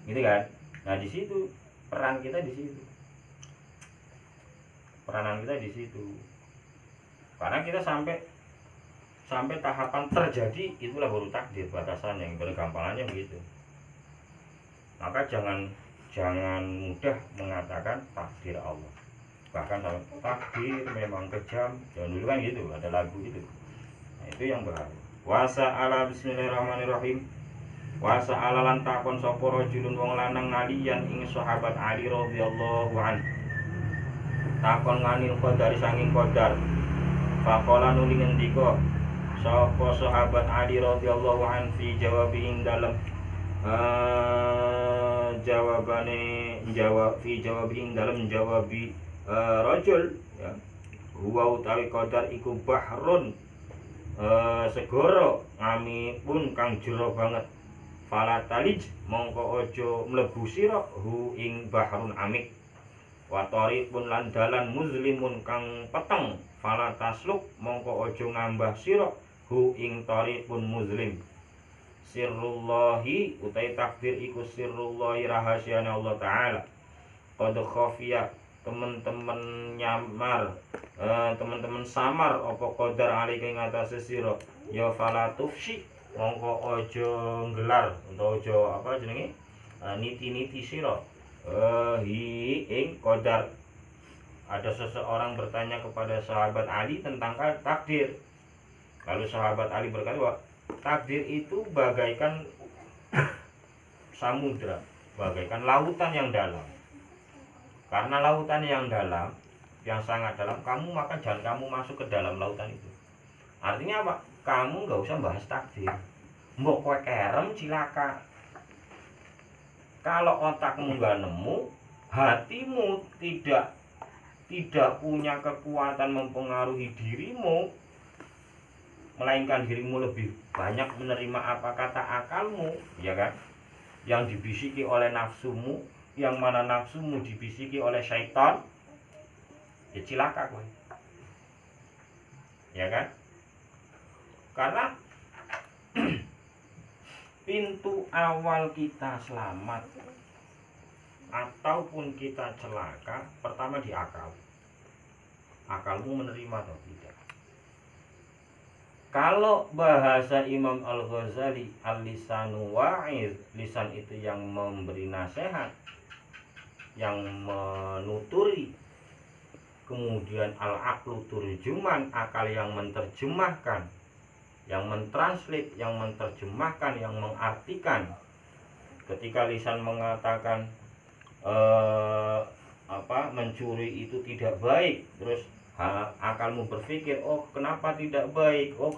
Gitu kan? Nah di situ peran kita di situ. Peranan kita di situ. Karena kita sampai tahapan terjadi itulah baru takdir, batasannya, yang bergampangannya begitu. Maka jangan mudah mengatakan takdir Allah. Bahkan kalau takdir memang kejam, jangan dulu kan gitu, ada lagu gitu. Nah, itu yang bahaya. Wasa'ala bismillahirrahmanirrahim. Wasa'ala lan takon sapa rajulun wong lanang ngalian ing sahabat Ali radhiyallahu an. Takon nganil qadar sanging qadar. Faqala nuli ngendika sapa sahabat Ali radhiyallahu an fi jawabi dalam jawabi rajul ya. Huwa utawi qadar iku bahrun segoro ngami pun kang jero banget. Fala talij mongko aja mlebu sira hu ing bahrun amik. Wa tariqun lan dalan muslimun kang peteng. Fala tasluk mongko aja ngambah sira hu ing tariqun muslim. Sirrullahi utai takdir iku sirrullahi rahasiane Allah taala. Qad khafiya teman-teman nyamar teman-teman samar apa qadar alika ing atase sira ya fala tufsi mongko aja nggelar utawa aja apa jenenge niti-niti sira hi ing qadar. Ada seseorang bertanya kepada sahabat Ali tentang takdir. Lalu sahabat Ali berkata bahwa takdir itu bagaikan samudra, bagaikan lautan yang dalam. Karena lautan yang dalam, yang sangat dalam, maka jangan kamu masuk ke dalam lautan itu. Artinya apa? Kamu nggak usah bahas takdir. Mbok kowe kerem cilaka. Kalau otakmu nggak nemu, hatimu tidak punya kekuatan mempengaruhi dirimu, melainkan dirimu lebih banyak menerima apa kata akalmu, ya kan? Yang dibisiki oleh nafsumu, yang mana nafsumu dibisiki oleh syaitan, ya cilaka kowe. Ya kan? Karena pintu awal kita selamat ataupun kita celaka pertama di akal. Akalmu menerima atau tidak. Kalau bahasa Imam Al-Ghazali, al-lisanu wa'iz, lisan itu yang memberi nasihat, yang menuturi, kemudian al-aqlu turjuman, akal yang menerjemahkan, yang mentranslate, yang menerjemahkan, yang mengartikan. Ketika lisan mengatakan mencuri itu tidak baik, terus akalmu berpikir, oh kenapa tidak baik, oh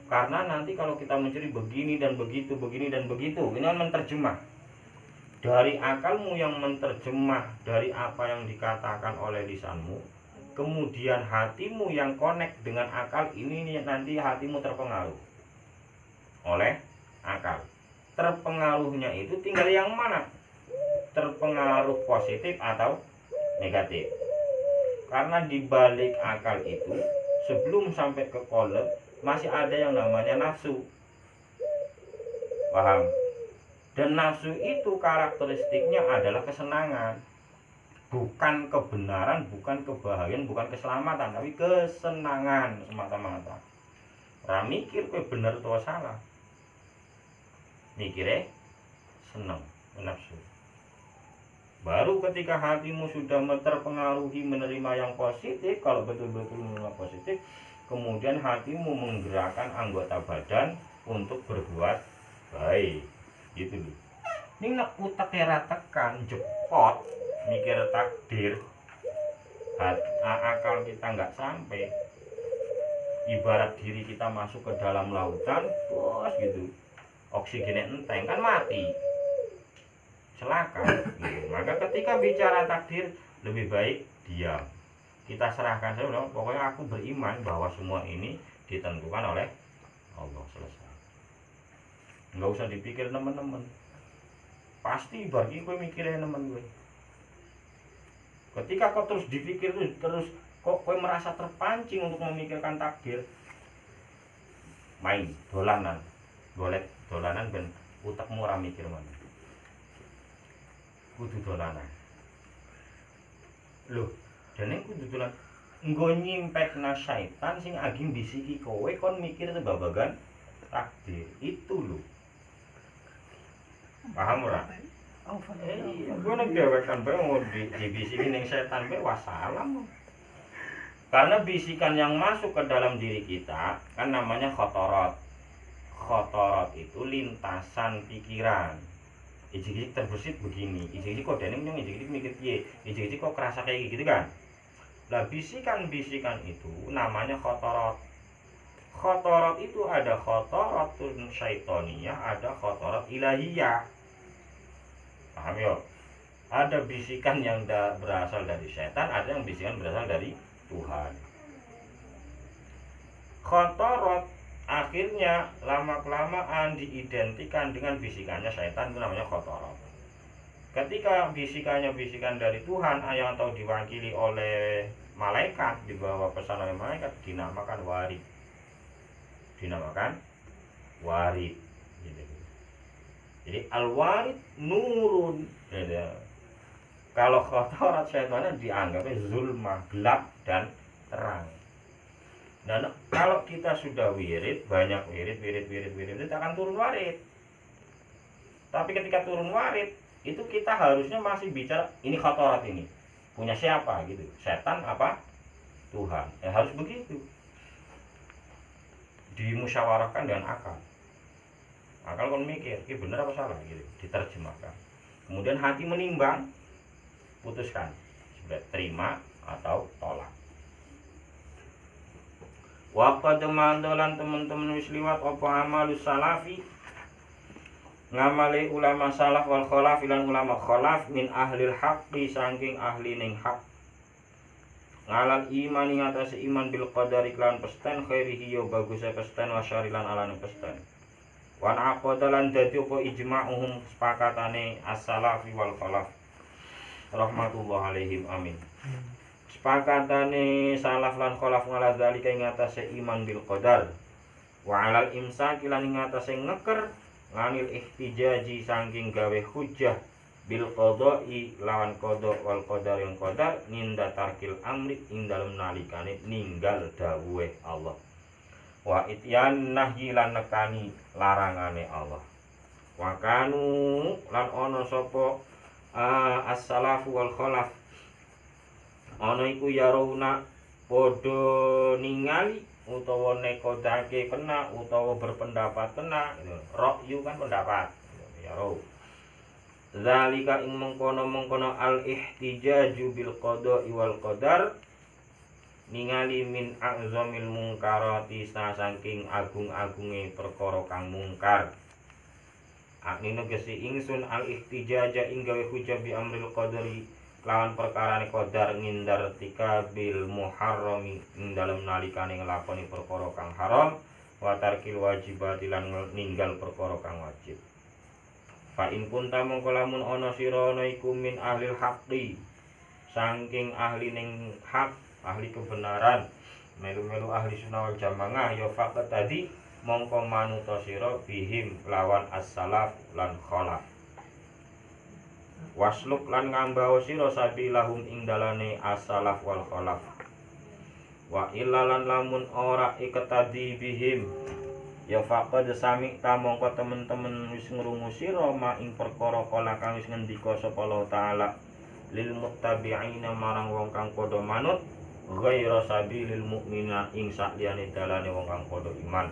karena nanti kalau kita mencuri begini dan begitu, begini dan begitu. Ini menerjemah dari akalmu yang menerjemah dari apa yang dikatakan oleh lisanmu. Kemudian hatimu yang connect dengan akal ini, nanti hatimu terpengaruh oleh akal. Terpengaruhnya itu tinggal yang mana, terpengaruh positif atau negatif. Karena di balik akal itu, sebelum sampai ke kolab, masih ada yang namanya nafsu. Paham? Dan nafsu itu karakteristiknya adalah kesenangan. Bukan kebenaran, bukan kebahagiaan, bukan keselamatan, tapi kesenangan semata-mata. Ora mikir kowe bener utawa salah. Mikire seneng, nafsu. Baru ketika hatimu sudah terpengaruhi menerima yang positif, kalau betul-betul menerima positif, kemudian hatimu menggerakkan anggota badan untuk berbuat baik. Gitu loh. Ini nak utak era tekan, jepot, mikir takdir, akal kita nggak sampai. Ibarat diri kita masuk ke dalam lautan, bos gitu, oksigennya enteng kan mati, celaka. Gitu. Maka ketika bicara takdir lebih baik diam. Kita serahkan saja. Pokoknya aku beriman bahwa semua ini ditentukan oleh Allah, selesai. Nggak usah dipikir teman-teman. Pasti bagi gue mikirnya teman gue. Ketika kau terus dipikir terus kok kowe merasa terpancing untuk memikirkan takdir, main dolanan, golek dolanan ben utakmu ora mikir mana. Kudu dolanan. Loh, jane kudu dolanan. Nggo nyimpekna syaitan sing aging bisiki kowe kon mikir babagan takdir. Itu lho. Paham ora? Gue nek dewekan bae mau dibisiki ning setan bae wassalam. Karena bisikan yang masuk ke dalam diri kita kan namanya khotorot. Khotorot itu lintasan pikiran. Ijik-ijik terbesit begini, ijik-ijik kok dening nyong, ijik-ijik mikir piye, ijik-ijik kok kerasa kayak gitu kan. Lah bisikan-bisikan itu namanya khotorot. Khotorot itu ada khotorotun syaitoniyah, ada khotorot ilahiyah. Paham ya? Ada bisikan yang berasal dari setan, ada yang bisikan berasal dari Tuhan. Khotorot akhirnya lama-kelamaan diidentikan dengan bisikannya setan, itu namanya khotorot. Ketika bisikannya bisikan dari Tuhan yang atau diwakili oleh malaikat, dibawa pesan oleh malaikat, dinamakan warid. Dinamakan warid. Jadi al-warid nurun. Kalau khotorot syaitannya dianggapnya zulma, gelap dan terang. Dan kalau kita sudah wirid, banyak wirid itu akan turun warid. Tapi ketika turun warid, itu kita harusnya masih bicara ini khotorot ini punya siapa gitu, setan apa Tuhan. Harus begitu. Dimusyawarahkan dengan akal. Akal kon mikir, ini benar apa salah gitu, diterjemahkan. Kemudian hati menimbang, putuskan sudah terima atau tolak. Waqad mandolan teman-teman wis liwat apa amalus salafi, ngamale ulama salaf wal khalaf lan ulama khalaf min ahlil haqqi saking ahli ning hak. Ngalal iman ing atase iman bil qadari lan pesten khairihi yo bagus pesten wa syarilan alane pesten. Wan aqadalan dadi apa ijma'uhum sepakatane as-salafi wal khalaf rahmatullah alaihim amin. Sepakatane salaf lan khalaf ngala zalika ing atase iman bil qadar wa alal imsak lan ing atase ngeker nganil ihtijaji saking gawe hujjah bil qada'i lawan qada wal qadar yang qadar ninda tarkil amri ing dalem nalikane ninggal dawuhe Allah. Wa ityan nahyi lan nekani larangane Allah. Wa kanu lan ana sapa as-salafu wal khalaf ana iku yaruna padha ningali utawa nekodake kena utawa berpendapat kena. Ra'yu kan pendapat. Ya ro. Zalika ing mengkono-mengkono al-ihtijaju bil qada'i wal qadar ningali min a'zamil mungkarati saking agung-agunge perkara kang mungkar. Aknine gesi ingsun al-ihtijaja ing gawe hujah bi amril qadari lawan perkarane qadar ngindar tika bil muharrami ing dalem nalikane nglakoni perkara kang haram wa tarkil wajibati lan ninggal perkara kang wajib. Fa in kunta mongko lamun ana sira ana iku min ahlil haqqi saking ahli ning hak, ahli kebenaran, melu-melu ahli sunnah wal jamaah ya faqat tadi mongko manuta sira bihim lawan as-salaf lan khalaf. Wasluk lan ngambawa sira sabilahum ing dalane as-salaf wal khalaf. Wa ilalan lamun ora iketadi bihim ya faqad sami ta mongko temen-temen wis ngrungu sira ma ing perkara kala kang wis ngendika sapa Allah taala lil muttabi'ina marang wong kang padha manut ghaira sabilil mukmina ing sakliyane dalane wong kang padha iman.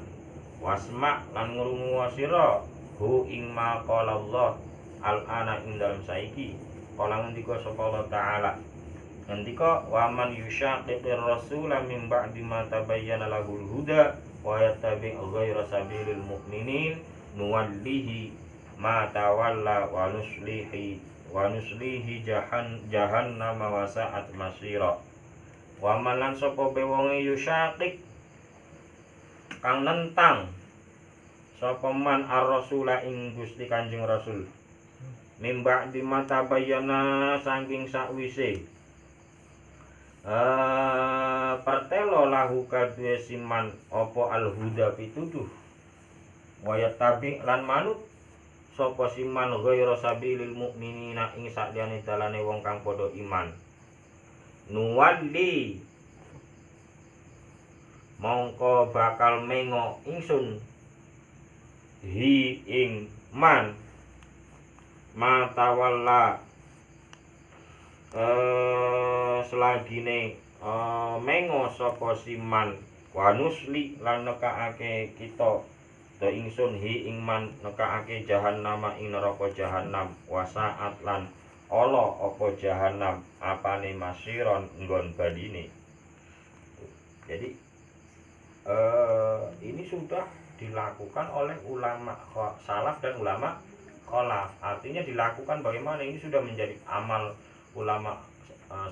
Wasma lan ngrungu sira hu ing ma qala Allah al ana ing dalem saiki kala ngendika sapa Allah taala ngendika wa man yushaqiqir rasula min ba'di ma tabayyana lahul huda wa yattabi' ghayra sabilil mu'minin nuwallihi ma tawalla wa nuslihi jahannam wa sa'at masira. Wa man lan sapa wonge yushaqiq kang nentang sapa man ar-rasula ing Gusti Kanjeng Rasul min ba'di ma tabayyana saking sakwise pertelo lahu kadue siman opo al-huda pituduh wayat tabi lan manut sapa siman ghayra sabilil mukminina ing sakliyane dalane wong kang padha iman nuwalli mongko bakal mengo ingsun hi ing man matawalla selagine mengo sapa siman wa nusli lan nekaake kita to ingsun hi ing man nekaake jahannam ing neraka jahannam wa saat lan ala apa jahannam apane masiron nggon badine. Jadi ini sudah dilakukan oleh ulama salaf dan ulama khalaf. Artinya dilakukan bagaimana, ini sudah menjadi amal ulama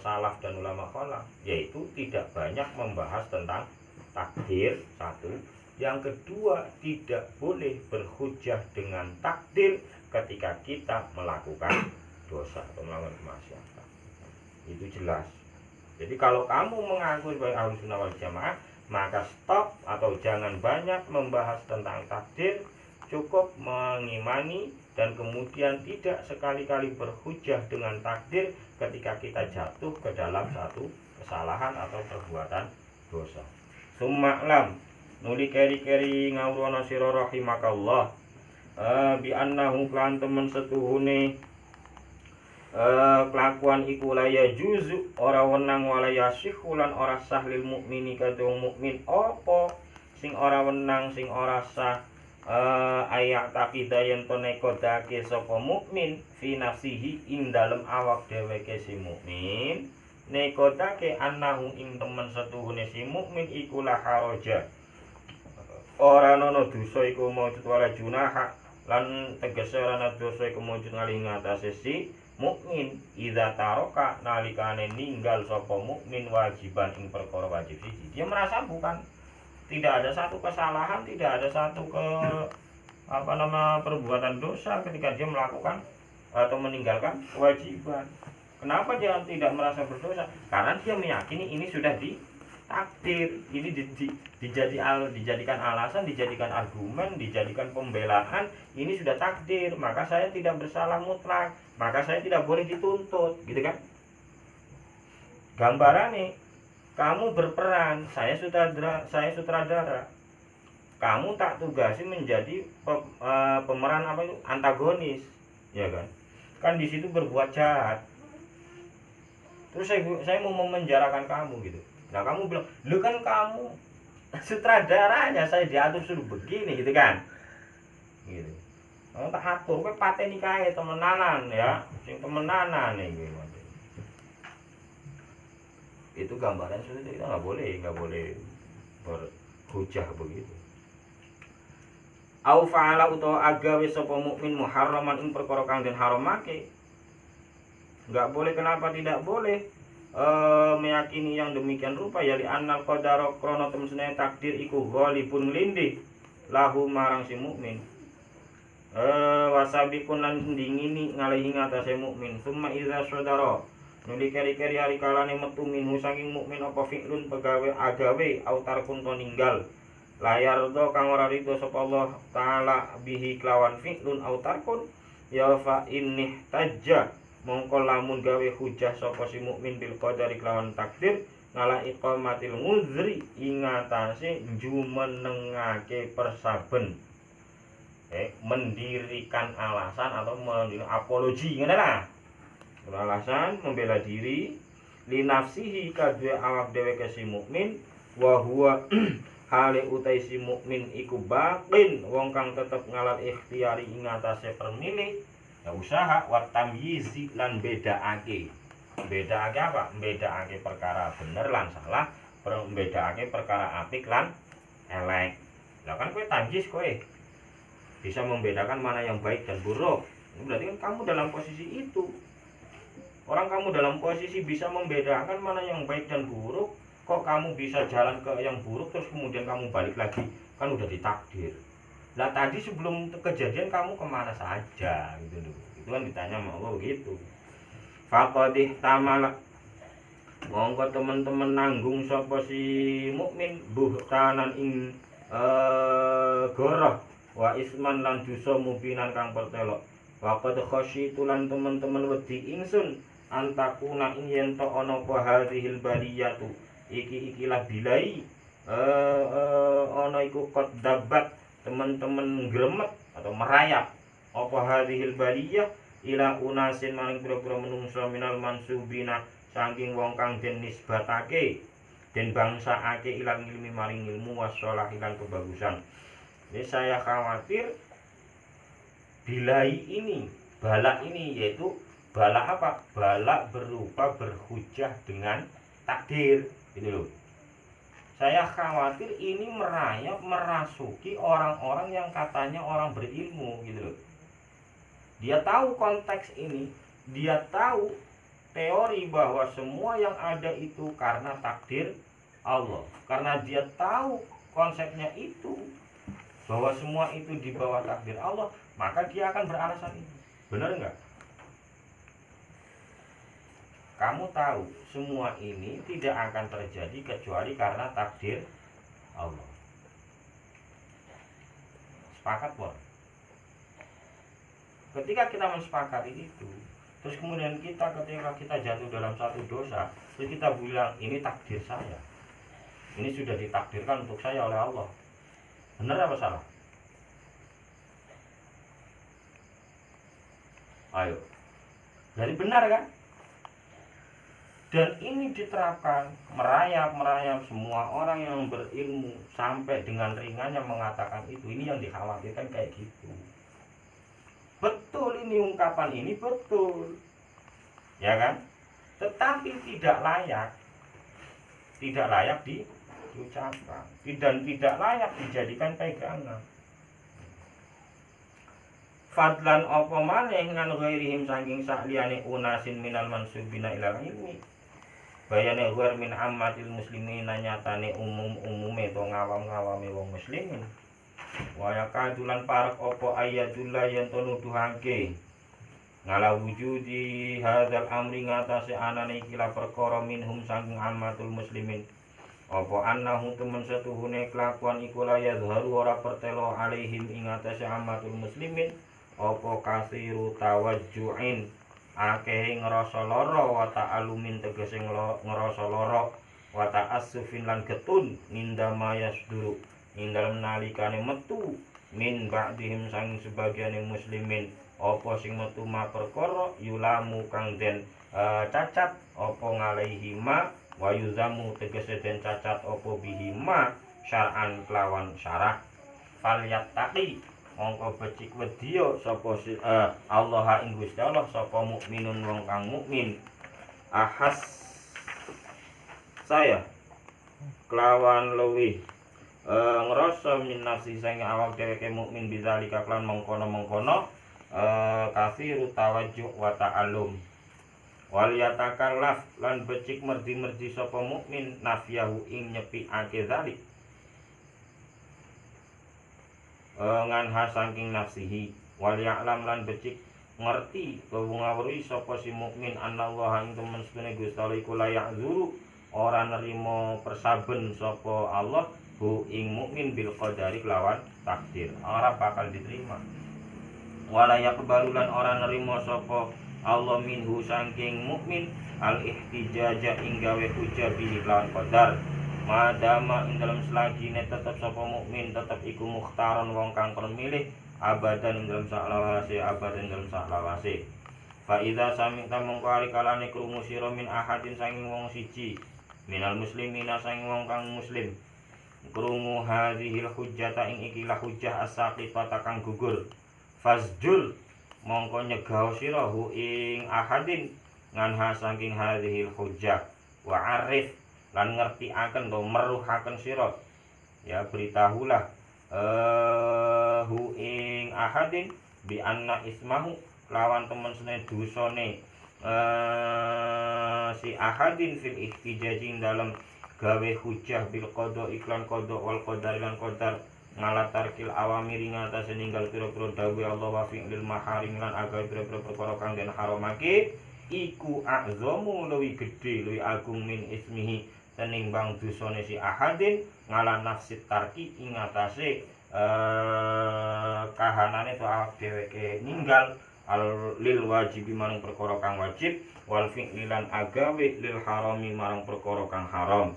salaf dan ulama khalaf, yaitu tidak banyak membahas tentang takdir satu. Yang kedua, tidak boleh berhujjah dengan takdir ketika kita melakukan dosa atau melakukan kemaksiatan. Itu jelas. Jadi kalau kamu mengaku sebagai Ahlus Sunnah wal Jamaah, maka stop atau jangan banyak membahas tentang takdir, cukup mengimani dan kemudian tidak sekali-kali berhujjah dengan takdir ketika kita jatuh ke dalam satu kesalahan atau perbuatan dosa. Suma'lam nuli keri-keri ngawrono sira rahimakallah bi annahu kan temen setuhune kelakuan iku laya juzu ora wenang walaya sihulan ora sah lil mukmini kadung mukmin apa sing ora wenang sing ora sah ayak takida yen to nekodake sapa mukmin fi nafsihi ing dalem awak dheweke si mukmin nekodake annahu ing temen setuhune si mukmin iku la haraja ora ana dosa iku maujud wala junaha lan tegese ora ana dosa iku maujud ngalih ngatasé si mukmin idza taroka nalikane ninggal sapa mukmin wajiban ing perkara wajib siji. Dia merasa bukan tidak ada satu kesalahan, tidak ada satu perbuatan dosa ketika dia melakukan atau meninggalkan kewajiban. Kenapa dia tidak merasa berdosa? Karena dia meyakini ini sudah ditakdir, ini dijadikan alasan, dijadikan argumen, dijadikan pembelaan. Ini sudah takdir, maka saya tidak bersalah mutlak, maka saya tidak boleh dituntut, gitu kan? Gambarannya, kamu berperan, saya sutradara. Kamu tak tugasi menjadi pemeran antagonis, ya kan? Kan di situ berbuat jahat. Terus saya mau memenjarakan kamu gitu. Nah kamu bilang, lu kan kamu sutradaranya, saya diatur suruh begini gitu kan? Gitu. Kamu tak atur, kowe pateni kae temenanan ya, sing temenanan gitu. Itu gambaran sudah kita nggak boleh berhujah begitu. Au fa'ala utawa agawe sapa mukmin muharraman ing perkara kang den haramake. Enggak boleh, kenapa tidak boleh? Meyakini yang demikian rupa ya li annal qadara krana temene takdir iku ghalibun lindih lahu marang si mukmin. Wasabiqun lan ndingini ngalihi ngatasé mukmin. Summa idza sadara nuli keri-keri hari kalane metu minhu saking mukmin apa fi'lun pegawe agawe autarkun to ninggal layar do kang ora ridho sapa Allah taala bihi kelawan fi'lun autarkun ya fa inni tajja mongko lamun gawe hujah sapa si mukmin bil qadari kelawan takdir ngalah iqamatil nguzri ing atase jumenengake persaben mendirikan alasan atau apologi ngene lah. Alasan membela diri linafsihi kadue awak dheweke si mukmin wa huwa hale utai si mukmin iku baqin wong kang tetep ngalat ikhtiari ing atase permilih ya usaha wa tamyizi lan bedaake apa bedaake perkara bener lan salah bedaake perkara apik lan elek. Lah kan kowe tamyiz kowe bisa membedakan mana yang baik dan buruk. Ini berarti kan kamu dalam posisi itu. Orang kamu dalam posisi bisa membedakan mana yang baik dan buruk, kok kamu bisa jalan ke yang buruk terus kemudian kamu balik lagi, kan udah ditakdir. Nah tadi sebelum kejadian kamu kemana saja gitu loh. Itu kan ditanya sama Allah begitu. Faqadih tamala mongko teman-teman nanggung sapa si mukmin buhtanan ing goroh wa isman lan dosa mubinan kang pertelok. Waqad khasyitu lan teman-teman wedi ingsun antakuna ing yen to ana apa hadhil baliyatu ikilah bilai ana iku qad dabat teman-teman gremet atau merayap apa hadhil baliyah ila unasin maring pira-pira menungsa minal mansubina saking wong kang den nisbatake den bangsaake ilang ilmi maring ilmu wasolah ilang kebagusan. Ini saya khawatir bilai ini, bala ini yaitu bala apa? Bala berupa berhujah dengan takdir, gitu loh. Saya khawatir ini merayap merasuki orang-orang yang katanya orang berilmu, gitu loh. Dia tahu konteks ini, dia tahu teori bahwa semua yang ada itu karena takdir Allah. Karena dia tahu konsepnya itu, bahwa semua itu di bawah takdir Allah, maka dia akan beralasan ini. Benar enggak? Kamu tahu semua ini tidak akan terjadi kecuali karena takdir Allah. Sepakat, Bor? Ketika kita mensepakati itu, terus kemudian ketika kita jatuh dalam satu dosa, terus kita bilang ini takdir saya, ini sudah ditakdirkan untuk saya oleh Allah. Benar apa salah? Ayo. Jadi benar kan? Dan ini diterapkan merayap semua orang yang berilmu sampai dengan ringannya mengatakan itu. Ini yang dikhawatirkan kayak gitu. Betul ini ungkapan ini betul. Ya kan? Tetapi tidak layak diucapkan dan tidak layak dijadikan pegangan. Fadlan apa maneh ngan ghairihim saking sakliyane unasin minal mansubina ilal ilmi. Bayane ghair min ammatil muslimin nyatane umume to ngawam-ngawame wong muslimin. Wa yakadulan parek apa ayatullah yen to nuduhake ngala wujudi hadzal amri ngatasi anane ikilah perkara minhum saking ammatul muslimin. Apa annahu temen setuhune kelakuan iku la yazharu ora pertelo alaihim ing atase ammatul muslimin apa kasiru tawajjuin akeh ngrasa lara wa ta'alumin tegese ngrasa lara wa ta'assufin lan getun nindama yasduru ing dalem nalikane metu min ba'dihim sang sebagiane muslimin apa sing metu ma perkara yulamu kang den cacat apa ngalaihi ma wa yuzamu tegese den cacat apa bihi ma syar'an kelawan syarak fal yattaqi mongko becik wedya sapa Allah ing Gusti Allah sapa mukminun wong kang mukmin ahas saya kelawan luwih ngrasa min nafsi sing awak dheweke mukmin bidzalika klan mengkono-mengkono kafiru tawajjuh wa ta'allum wal yatakallaf lan becik merdi-merdi sapa mukmin nafyahu ing nyepiake zalik nganha saking nafsihi wal ya'lam lan becik ngerti bahwa ngawruhi sapa si mukmin anallaha ing temen sedene Gusti Allah iku layak zuru ora nerima persaben sapa Allah hu ing mukmin bil qadari kelawan takdir ora bakal diterima wala yaqbalu lan ora nerima sapa Allah minhu saking mukmin al ihtijaja ing gawe hujah bihi lawan qadar madama ing dalam selagine tetep sapa mukmin tetep iku mukhtaron wong kang kon milih abadan ing dalam saklawase abadan dalam saklawase fa idza sami'ta mongko ari kalane krungu sira min ahadin saking wong siji minal muslimina saking wong kang muslim krungu hadhil hujjata ing ikilah hujjah as-saqifata kang gugur fasjul mongko nyegah sira hu ing ahadin nganha saking hadhil hujjah wa arif lan ngertiaken to meruhaken sira ya beritahulah hu ing ahadin bi anna ismahu lawan temen sene dosane si ahadin fil ihtijajin dalam gawe hujah bil qada iklan qada wal qadar lan qadar ngalatarkil awamiri ngatasé ninggal pira-pira dawuh Allah wa fi'lil maharim lan agawe pira-pira perkara kang den haramake iku azzamu luwi gedhe luwi agung min ismihi tenimbang dosane si ahadin ngalah nafsi tarki ing ngatasé kahanane to awak dheweke ninggal al lil wajib marang perkara kang wajib wal fi'li lan agawe lil harami marang perkara kang haram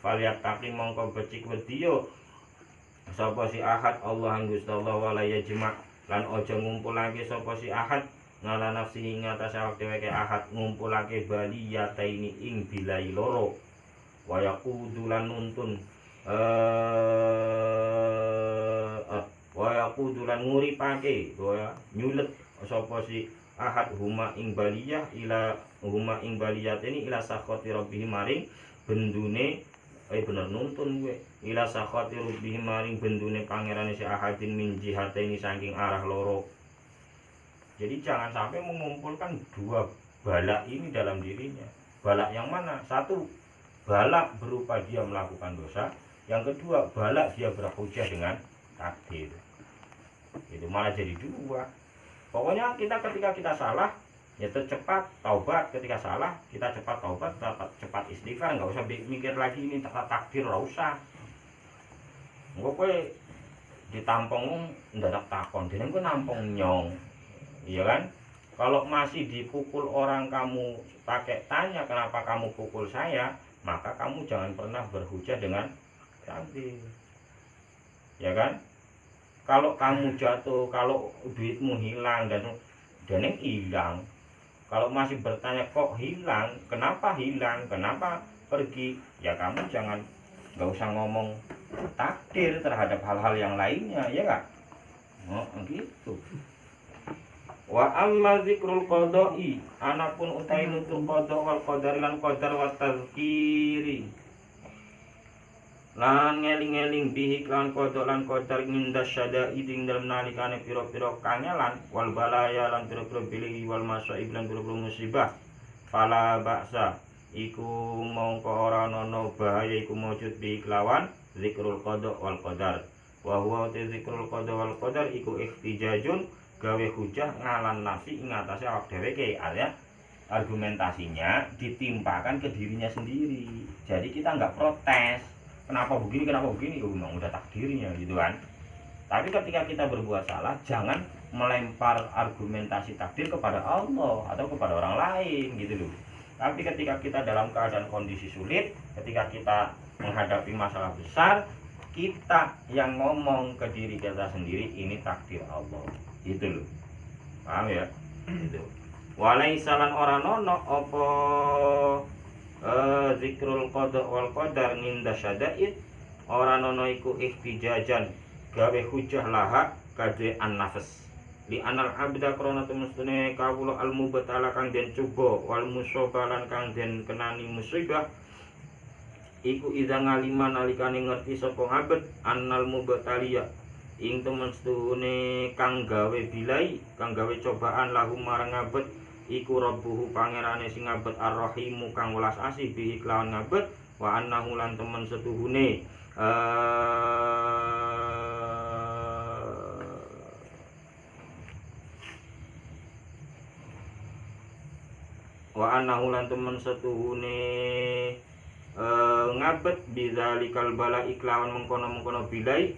faliyat taqi mongko becik wedya sapa si ahad Allah Gusti Allah wala yajma lan aja ngumpulake sapa si ahad ngala nafsi ngatas awak dheweke ahad ngumpulake baliyataini ing bilai loro wa yaqudu lan nuntun wa yaqudu lan nguripake nyulet sapa si ahad huma ing baliyah ila huma ing baliyatini ila sakhati rabbih maring bendune bener nuntun gue ila sakhati rabbih maring bendune pangerane si ahadin min jihateni saking arah loro. Jadi jangan sampai mengumpulkan dua balak ini dalam dirinya. Balak yang mana? Satu, balak berupa dia melakukan dosa. Yang kedua, balak dia berhujah dengan takdir. Itu malah jadi dua. Pokoknya ketika kita salah, ya cepat taubat. Ketika salah, kita cepat taubat, cepat istighfar. Nggak usah mikir lagi ini takdir, nggak usah. Nggak kowe ditampung ndadak takon, dene kowe nampung nyong. Iya kan? Kalau masih dipukul orang kamu pakai tanya kenapa kamu pukul saya, maka kamu jangan pernah berhujah dengan takdir. Ya kan? Kalau kamu jatuh, kalau duitmu hilang dan hilang, kalau masih bertanya kok hilang, kenapa hilang, kenapa pergi, ya kamu jangan, nggak usah ngomong takdir terhadap hal-hal yang lainnya, ya kan? Oh, gitu. Wa amma zikrul qada'i anapun utai nutur qada wal qadar lan qadar wa tazkiri lan ngeling-eling bihi lan qada lan qadar minda syada'i ing dalem nalikane pira-pira kangelan wal balaya lan pira-pira bilih wal masaib lan pira-pira musibah fala ba'sa iku mongko ora ana bahaya iku mujud bi kelawan zikrul qada wal qadar wa huwa zikrul qada wal qadar iku ihtijajun gawe hujah ngalan nafsi ing atase awak dheweke alias argumentasinya ditimpakan ke dirinya sendiri. Jadi kita nggak protes kenapa begini memang udah takdirnya gitu kan. Tapi ketika kita berbuat salah jangan melempar argumentasi takdir kepada Allah atau kepada orang lain gitu loh. Tapi ketika kita dalam keadaan kondisi sulit, ketika kita menghadapi masalah besar, kita yang ngomong ke diri kita sendiri ini takdir Allah. Itu loh, paham ya? Itu walai salan orang nono opo zikrul qada wal qadar minda syada'id orang nono iku ihtijajan gawe hujah laha kade an nafas li anal abda krana temestune kawula al mubatala kang den coba wal musobalan kang den kenani musibah iku idza ngaliman nalikane ngerti sapa ngabet annal mubataliya ing temen setune kang gawe bilai kang gawe cobaan lahum marang ngabet iku rabbuhu pangerane sing ngabet ar-rahimu kang welas asih bihi kelawan ngabet wa annahu lan temen setuhune wa annahu lan temen setuhune ngabet bizalikal bala iklawan mengkono-mengkono bilai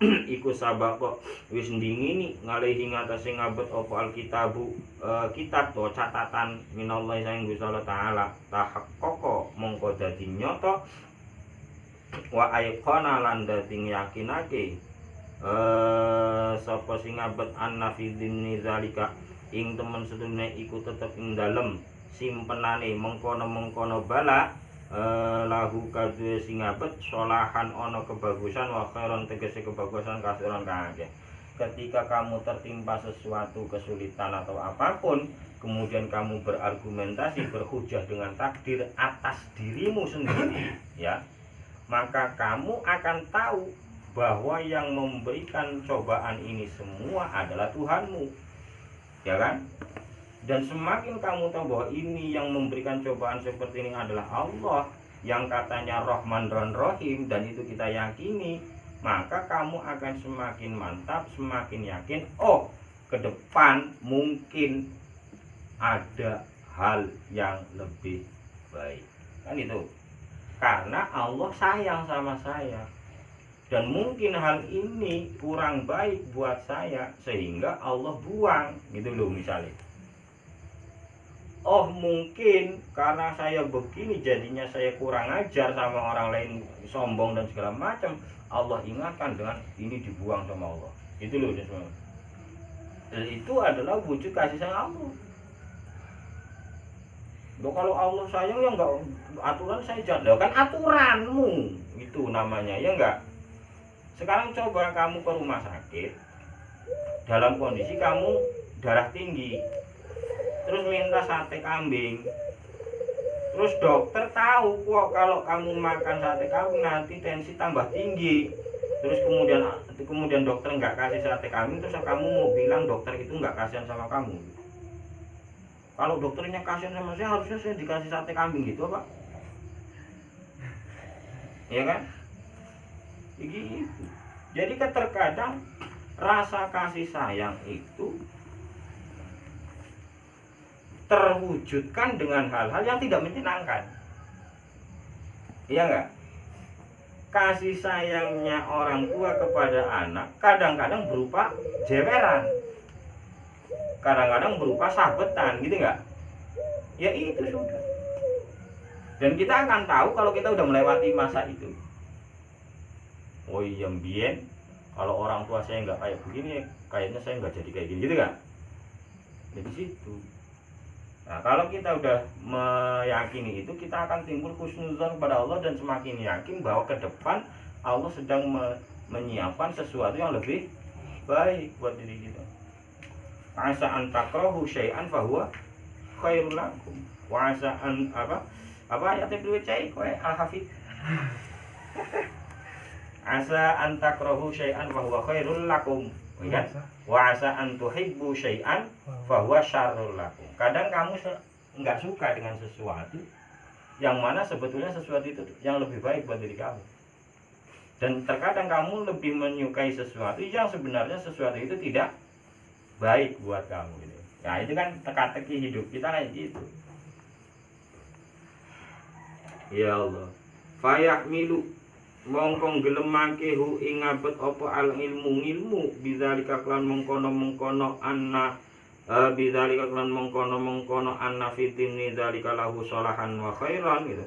iku sabaqo wis ndingini ngalihi ngatasi ngabet apa alkitabu kitab to catatan minallahi sang Gusti Allah taala tahaqqaqa mongko dadi nyata wa aiqana lan dadi yakinake sapa sing ngabet annafi dinni zalika ing temen sedune iku tetep ing dalem simpenane mengkono-mengkono bala lahu kadue sing ngabet solahan ono kebagusan wa khairon tegese kebagusan kasiran kangge. Ketika kamu tertimpa sesuatu kesulitan atau apapun, kemudian kamu berargumentasi berhujah dengan takdir atas dirimu sendiri, ya, maka kamu akan tahu bahwa yang memberikan cobaan ini semua adalah Tuhanmu, ya kan? Dan semakin kamu tahu bahwa ini yang memberikan cobaan seperti ini adalah Allah yang katanya Rahman dan Rahim, dan itu kita yakini, maka kamu akan semakin mantap, semakin yakin, oh, ke depan mungkin ada hal yang lebih baik. Kan itu. Karena Allah sayang sama saya. Dan mungkin hal ini kurang baik buat saya sehingga Allah buang, gitu loh misalnya. Oh, mungkin karena saya begini jadinya saya kurang ajar sama orang lain, sombong dan segala macam, Allah ingatkan dengan ini dibuang sama Allah. Itu loh semua. Dan itu adalah wujud kasih sayang Allah. Loh, kalau Allah sayang ya enggak aturan saya jalan. Loh, kan aturanmu itu namanya, ya enggak? Sekarang coba kamu ke rumah sakit dalam kondisi kamu darah tinggi, terus minta sate kambing, terus dokter tahu kok kalau kamu makan sate kambing nanti tensi tambah tinggi, terus kemudian dokter nggak kasih sate kambing, terus kamu mau bilang dokter itu nggak kasihan sama kamu. Kalau dokternya kasihan sama saya, harusnya saya dikasih sate kambing gitu, Pak, ya kan? Begitu. Jadi terkadang rasa kasih sayang itu terwujudkan dengan hal-hal yang tidak menyenangkan, iya enggak? Kasih sayangnya orang tua kepada anak kadang-kadang berupa jeweran, kadang-kadang berupa sabetan, gitu enggak? Ya itu sudah. Dan kita akan tahu kalau kita udah melewati masa itu. Oh iya, mbien, kalau orang tua saya nggak kayak begini, kayaknya saya nggak jadi kayak gini, gitu enggak? Jadi situ. Nah, kalau kita udah meyakini itu, kita akan timbul husnuzon kepada Allah dan semakin yakin bahwa ke depan Allah sedang menyiapkan sesuatu yang lebih baik buat diri kita. Asa an takrahu syai'an fahuwa khairul lakum. Wa asa an apa ayatnya dulu cai kowe Al-Hafidz. Asa an takrahu syai'an fahuwa khairul lakum. Ya, wa asa an tuhibbu syai'an fa huwa syarrul lakum. Kadang kamu enggak suka dengan sesuatu yang mana sebetulnya sesuatu itu yang lebih baik buat diri kamu. Dan terkadang kamu lebih menyukai sesuatu yang sebenarnya sesuatu itu tidak baik buat kamu gitu. Ya, itu kan teka-teki hidup kita kayak gitu. Ya Allah. Fayahmilu mongkong gelemake hu ing ngabet apa al ilmu bidzalika klan mengkono anna bidzalika klan mengkono anna fitin dzalika lahu salahan wa khairan gitu.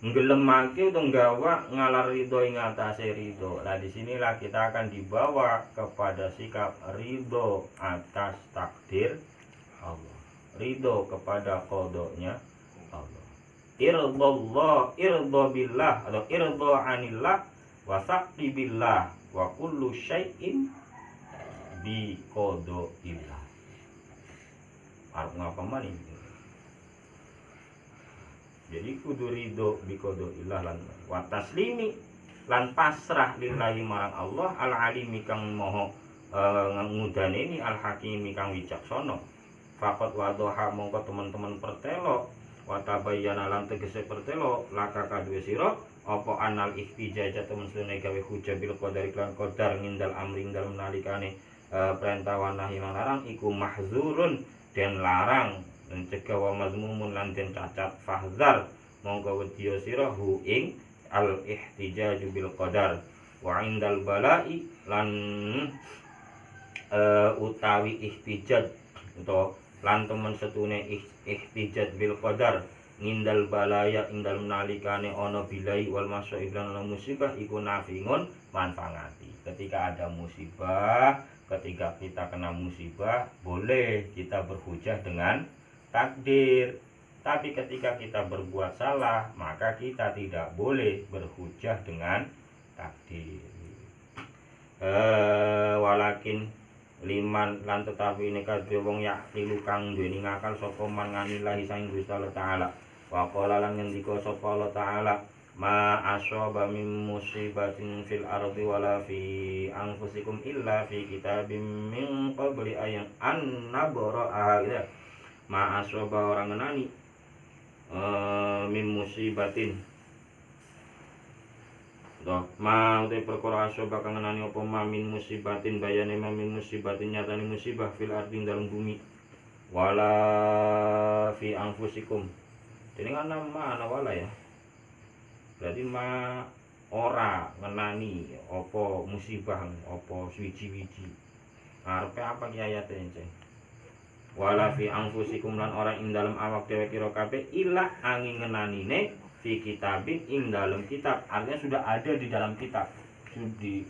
Nggelemake utawa nggawa ngalar ridho ing atase ridho. Nah, disinilah kita akan dibawa kepada sikap ridho atas takdir Allah, ridho kepada qadanya Allah. Irdo billah atau irdo anillah wa saqti billah wa kullu syai'in bi qadaillah. Arep ngapa mani? Jadi kudu ridho bi qadaillah lan wa taslimi lan pasrah lillahi marang Allah al-alimi kang maha ngudane al hakimi kang wicaksana. Faqat wadhaha mongko teman-teman pertelo wa tabayyana lan tegese pertelo laka kadue sira apa anal ihtijaja temen sune gawe hujah bil qadari lan qadar ngindal amring dalem nalikane perintah wa nahi lan larang iku mahzurun den larang mencegah wa mazmumun lan den cacat fahzar mongko wedya sira hu ing al ihtijaju bil qadar wa indal balai lan utawi ihtijaj utawa lan temen setune ihtijaj bil qadar ngindal balaya ing dalem nalikane ana bilai wal masaib lan musibah iku nafingun manfaati. Ketika ada musibah, ketika kita kena musibah, boleh kita berhujah dengan takdir. Tapi ketika kita berbuat salah, maka kita tidak boleh berhujah dengan takdir. Walakin liman lan tetapi ini kadhe wong yaktilu kang duweni ngakal sapa man nganilahi saing Gusti Allah taala. Wa qala lan ngendika sapa Allah taala ma asaba min musibatin fil ardi wala fi anfusikum illa fi kitabim min qabli ayyan an nabra'a. Ma asaba orang ngenani min musibatin ma utai perkara asaba kang ngenani apa ma min musibatin bayane ma min musibatin nyatane musibah fil ardi dalam bumi wala fi anfusikum. Jadi kan nama wala ya. Berarti ma ora ngenani apa musibah apa suwiji-wiji. Arepe apa ki ayate encen. Wala fi anfusikum lan ora ing dalem awak dhewe kira kabeh illa angin ngenanine fi kitabin ing dalam kitab. Artinya sudah ada di dalam kitab.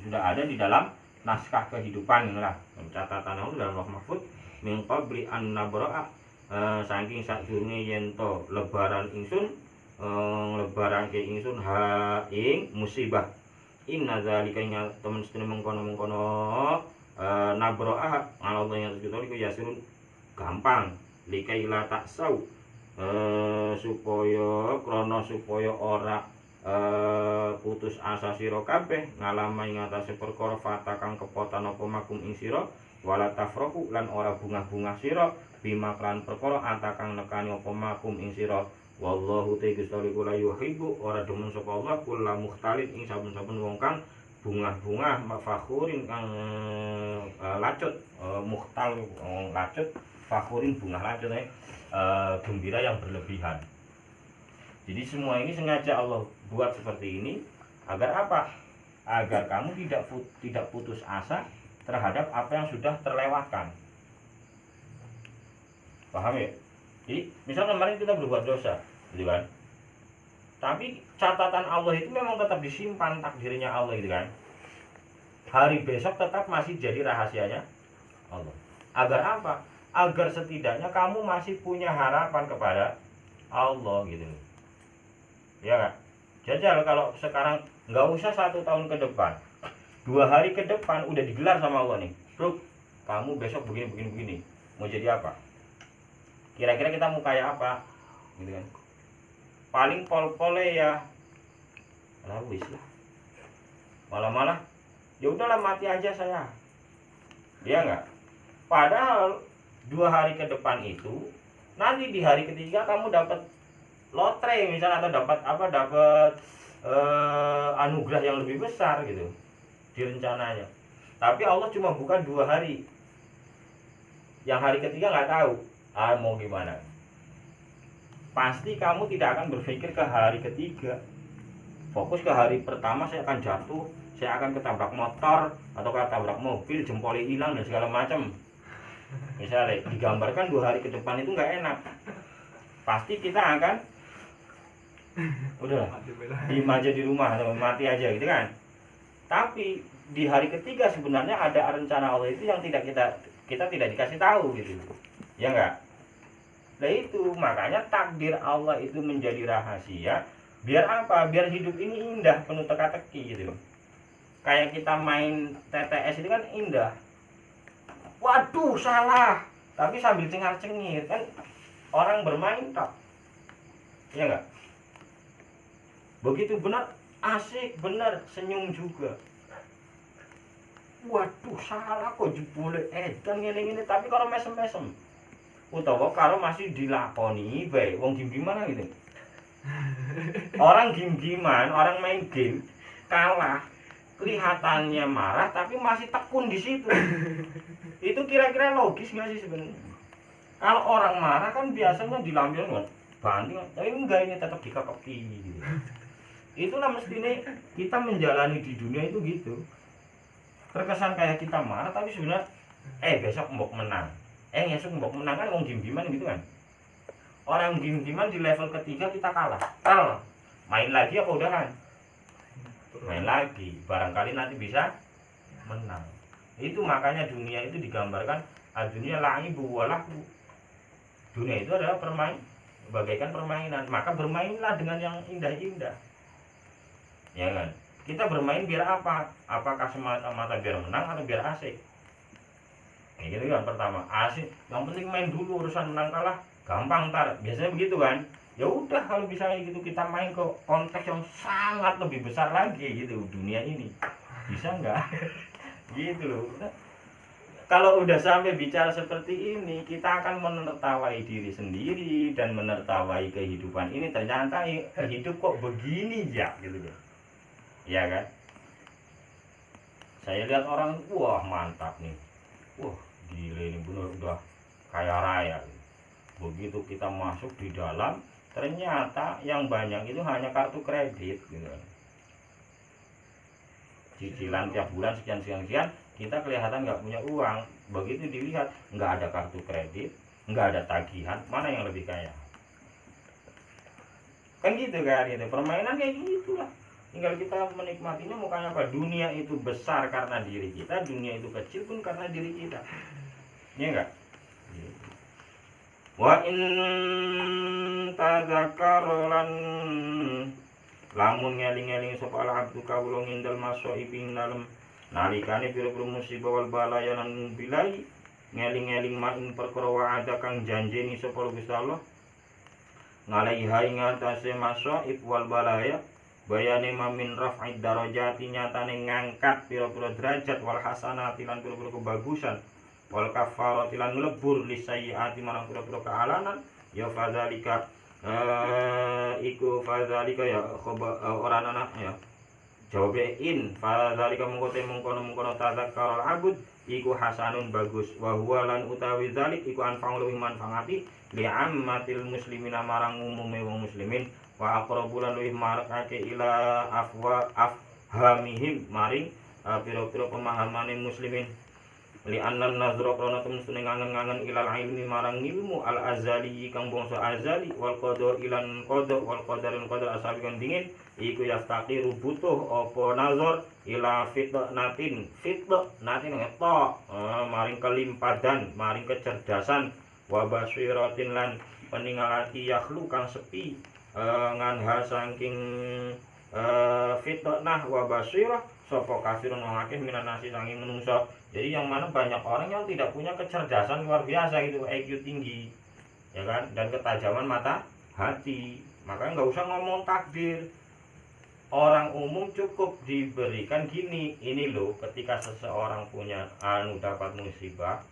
Sudah ada di dalam naskah kehidupan lah. Catatan itu dalam Lauh Mahfuz min qabli an nabra'a. Saking sadurunge yen to lebaran ingsun lebaranke ingsun ha ing musibah. Inna zalika ing temen sedene mengkono-mengkono nabra'a Allah yang sebetulnya iku yasirun gampang likaila taksau supaya krana supaya ora putus asa sira kabeh ngalami ing atase perkara fata kang kepotan apa makum ing sira wala tafrahu lan ora bungah-bungah sira bima klan perkara antakang nekani apa makum ing sira wallahu ta'ala Gusti kula yuhibbu ora demen sapa Allah kula mukhtalin ing saben-saben wong kang bungah-bungah mafakhurin kang lacut mukhtal lacut fakhurin bungah lacut gembira yang berlebihan. Jadi semua ini sengaja Allah buat seperti ini agar apa? Agar kamu tidak putus asa terhadap apa yang sudah terlewatkan. Paham ya? Jadi misalnya kemarin kita berbuat dosa, gitu kan? Tapi catatan Allah itu memang tetap disimpan takdirnya Allah, gitu kan? Hari besok tetap masih jadi rahasianya Allah. Agar apa? Agar setidaknya kamu masih punya harapan kepada Allah, gitu. Ya kan? Jajal kalau sekarang nggak usah 1 tahun ke depan, 2 hari ke depan udah digelar sama Allah nih, bro, kamu besok begini, mau jadi apa? Kira-kira kita mau kayak apa, gitu kan? Paling pol-pole ya, wis lah, malah ya udahlah mati aja saya, ya nggak? Padahal 2 hari ke depan itu, nanti di hari ketiga kamu dapat lotre misalnya atau dapat anugerah yang lebih besar gitu di rencananya. Tapi Allah cuma buka 2 hari. Yang hari ketiga nggak tahu mau gimana. Pasti kamu tidak akan berpikir ke hari ketiga. Fokus ke hari pertama, saya akan jatuh, saya akan ketabrak motor atau ketabrak mobil, jempolnya hilang dan segala macam. Misalnya digambarkan 2 hari ke depan itu nggak enak. Pasti kita akan udahlah diem aja di rumah atau mati aja gitu kan. Tapi di hari ketiga sebenarnya ada rencana Allah itu yang kita tidak dikasih tahu gitu, ya enggak? Nah itu makanya takdir Allah itu menjadi rahasia. Biar apa? Biar hidup ini indah, penuh teka-teki gitu. Kayak kita main TTS itu kan indah. Waduh salah, tapi sambil cengar-cengir kan orang bermain tak, ya enggak? Begitu benar, asik benar, senyum juga. Waduh salah kok jebule edan ngene-ngene, tapi kalau mesem-mesem utawa kalau masih dilakoni bae wong gim-gimana gitu. Orang gim-giman, orang main game kalah, kelihatannya marah tapi masih tekun di situ. Itu kira-kira logis nggak sih sebenarnya? Kalau orang marah kan biasanya dilampiaskan banting, tapi enggak, ini tetap dikekoki gitu. Itulah mestinya kita menjalani di dunia itu gitu. Terkesan kayak kita marah tapi sebenarnya besok mbok menang. Besok mbok menang kan wong gim-giman gitu kan. Orang gim-giman di level ketiga kita kalah. Main lagi apa udahan? Main lagi. Barangkali nanti bisa menang. Itu makanya dunia itu digambarkan dunia la'ibu walahu. Dunia itu adalah bagaikan permainan. Maka bermainlah dengan yang indah-indah. Ya kan? Kita bermain biar apa? Apakah semata-mata biar menang atau biar asik? Ya gitu kan pertama, asik. Yang penting main dulu, urusan menang kalah gampang ntar. Biasanya begitu kan? Ya udah kalau misalnya gitu kita main ke konteks yang sangat lebih besar lagi gitu dunia ini. Bisa nggak? Gitu loh. Kalau udah sampai bicara seperti ini, kita akan menertawai diri sendiri dan menertawai kehidupan ini. Ternyata hidup kok begini ya, gitu ya. Iya kan? Saya lihat orang, wah mantap nih, wah gila ini bener udah kaya raya. Begitu kita masuk di dalam, ternyata yang banyak itu hanya kartu kredit, gitu kan. Cicilan tiap bulan sekian, kita kelihatan nggak punya uang. Begitu dilihat nggak ada kartu kredit, nggak ada tagihan, mana yang lebih kaya? Kan gitu kan, gitu. Permainan kayak gitulah. Tinggal kita menikmatinya. Mukanya apa? Dunia itu besar karena diri kita, dunia itu kecil pun karena diri kita. Iya enggak? Wa in tadzakarolan lamun ngeling-eling sapa abdu kawula ngindal masoibing dalem nalikane pira-pira musibah wal balaya lan bilai ngeling-eling ing perkara wa'ada kang janjeni sapa Gusti Allah ngalaiha ing atase masoib wal balaya bayane mamin raf'id darajati nyatane ngangkat pira-pira derajat wal hasanati lan pira-pira kebagusan wal kafarati lan nglebur lisayyiati marang pira-pira kealanan ya fadzalika iku fadzalika ya ora ana ya jawabe in fadzalika mengkono tadzakkarul abud iku hasanun bagus wa huwa lan utawi zalik iku anfa'u luwih manfaati li ammatil muslimina marang umume wong muslimin wa aqrabu lan luwih marakake ila afhamihim maring pira-pira pemahamane muslimin li annan nazra krana temune ngangen-ngangen ilal ilmi marang ilmu al azali kang bangsa azali wal qada ilan qada wal qadarin qadar asal kan dingin iku yastaqiru butuh apa nazar ila fitnatin ngeto maring kelimpadan maring kecerdasan wa basiratin lan peningalati yakhlu kang sepi nganha saking fitnah wa basirah sapa kafirun wong akeh minan nasi saking menungso. Jadi yang mana banyak orang yang tidak punya kecerdasan luar biasa gitu, IQ tinggi, ya kan, dan ketajaman mata hati. Makanya nggak usah ngomong takdir. Orang umum cukup diberikan gini, ini loh, ketika seseorang punya dapat musibah,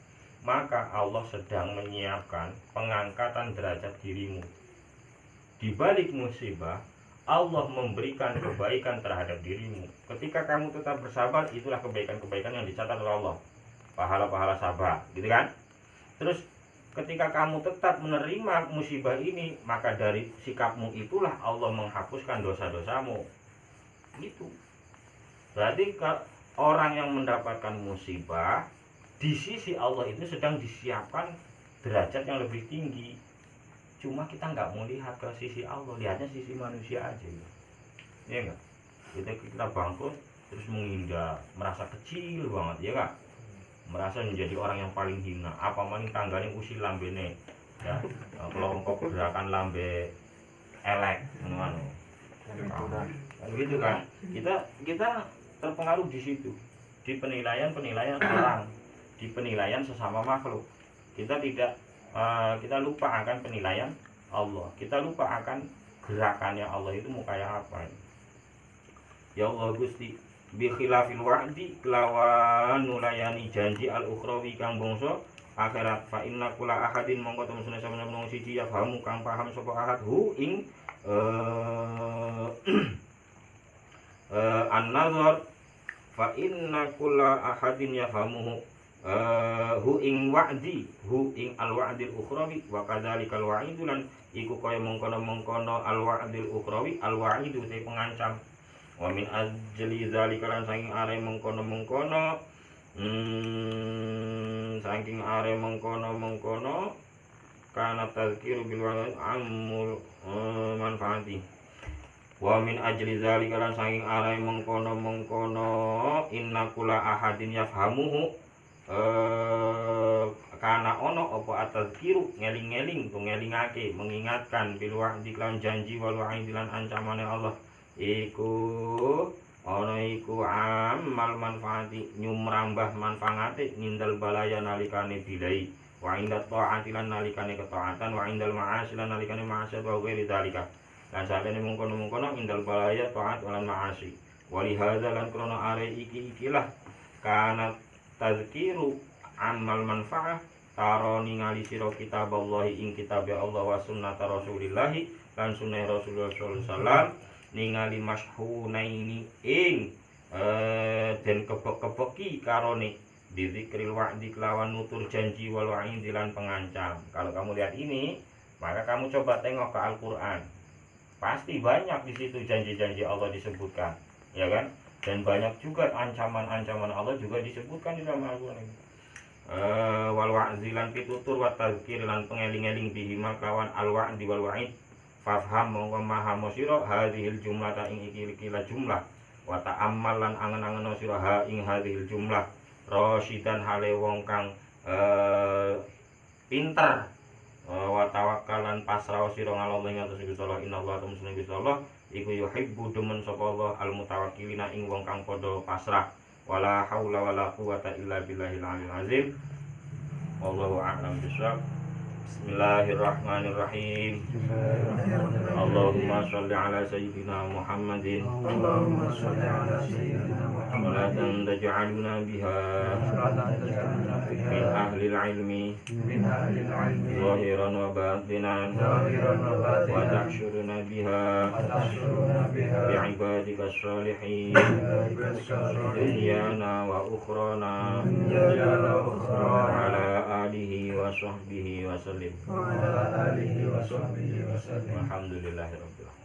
maka Allah sedang menyiapkan pengangkatan derajat dirimu. Di balik musibah, Allah memberikan kebaikan terhadap dirimu. Ketika kamu tetap bersabar, itulah kebaikan-kebaikan yang dicatat oleh Allah. Pahala-pahala sabar, gitu kan? Terus ketika kamu tetap menerima musibah ini, maka dari sikapmu itulah Allah menghapuskan dosa-dosamu. Gitu. Berarti orang yang mendapatkan musibah, di sisi Allah itu sedang disiapkan derajat yang lebih tinggi. Cuma kita nggak mau lihat ke sisi Allah, lihatnya sisi manusia aja ya. Iya nggak? Kita bangkrut terus menghindar, merasa kecil banget ya nggak? Merasa menjadi orang yang paling hina. Apa maning tanggane usil lambene ya. Kelompok gerakan lambe elek ngono. Gitu kan? Kita terpengaruh di situ. Di penilaian orang, di penilaian sesama makhluk. Kita lupa akan penilaian Allah. Kita lupa akan gerakannya Allah itu mau kayak apa. Ya Allah Gusti, bi khilafil wa'di kelawan nulayani janji al-ukhrawi kang bangsa akhirat fa inna kula ahadin mongko temune sampeyan wong siji ya paham kang paham sapa ahad hu ing an-nazar fa inna kula ahadin ya famuhu hu ing al wa'dil ukhrawi wa kadzalikal wa'idu lan iku kaya mengkono-mengkono al wa'dil ukhrawi al wa'idu te pengancam. Wa min ajli zalika lan saking are mengkono-mengkono saking are mengkono-mengkono kana tazkiru bil wa'id amul manfaati. Wa min ajli zalika lan saking are mengkono-mengkono inna kula ahadin yafhamuhu kana ono apa atazkiru ngeling-ngeling to ngelingake mengingatkan bil wa'di lan janji wal wa'id lan ancamane Allah iku ana iku amal manfaati nyumrambah manfaate nindal balaya nalikane bilai wa inda ta'ati lan nalikane ketaatan wa indal ma'asi lan nalikane ma'asi wa ghairi dzalika lan sabene mungkono-mungkono indal balaya ta'at lan ma'asi wali hadza lan krana are ikilah kana tazkiru amal manfaah taro ningali sira kitaballahi ing kitabe Allah wa sunnata rasulillahi lan sunnah Rasulullah sallallahu alaihi wasallam ningali mashhunaini ing den kebek-kebeki karone bizikril wa'di kelawan nutur janji wal wa'idi lan pengancam. Kalau kamu lihat ini, maka kamu coba tengok ke Al-Qur'an. Pasti banyak di situ janji-janji Allah disebutkan, ya kan? Dan banyak juga ancaman-ancaman Allah juga disebutkan di dalam Al-Qur'an ini. Wal wa'zi lan pitutur wa tazkir lan pengeling-eling bihi kelawan al wa'di wal wa'id. Fafham mongko mahamo sira hadhil jumlata ing iki jumlah wa ta'ammal lan angen-angen sira ha ing hadhil jumlah rasyidan hale wong kang pinter wa tawakkalan pasrah sira ngalAllah ing atus Gusti Allah innallaha ta'ala Gusti Allah iku yuhibbu demen sapa Allah al mutawakkilina ing wong kang padha pasrah wala haula wala quwata illa billahil aliyil azim wallahu a'lam bishawab. Bismillahirrahmanirrahim. Allahumma sholli ala sayyidina Muhammadin. Allahumma sholli ala sayyidina Muhammadin. Salatan taj'aluna biha min ahli ilmi zahiran wa batinan wa tahsyuruna biha bi'ibadika sholihin dunyana wa ukhrana ala alihi wa sahbihi wa sallim. Alhamdulillahirabbil alamin.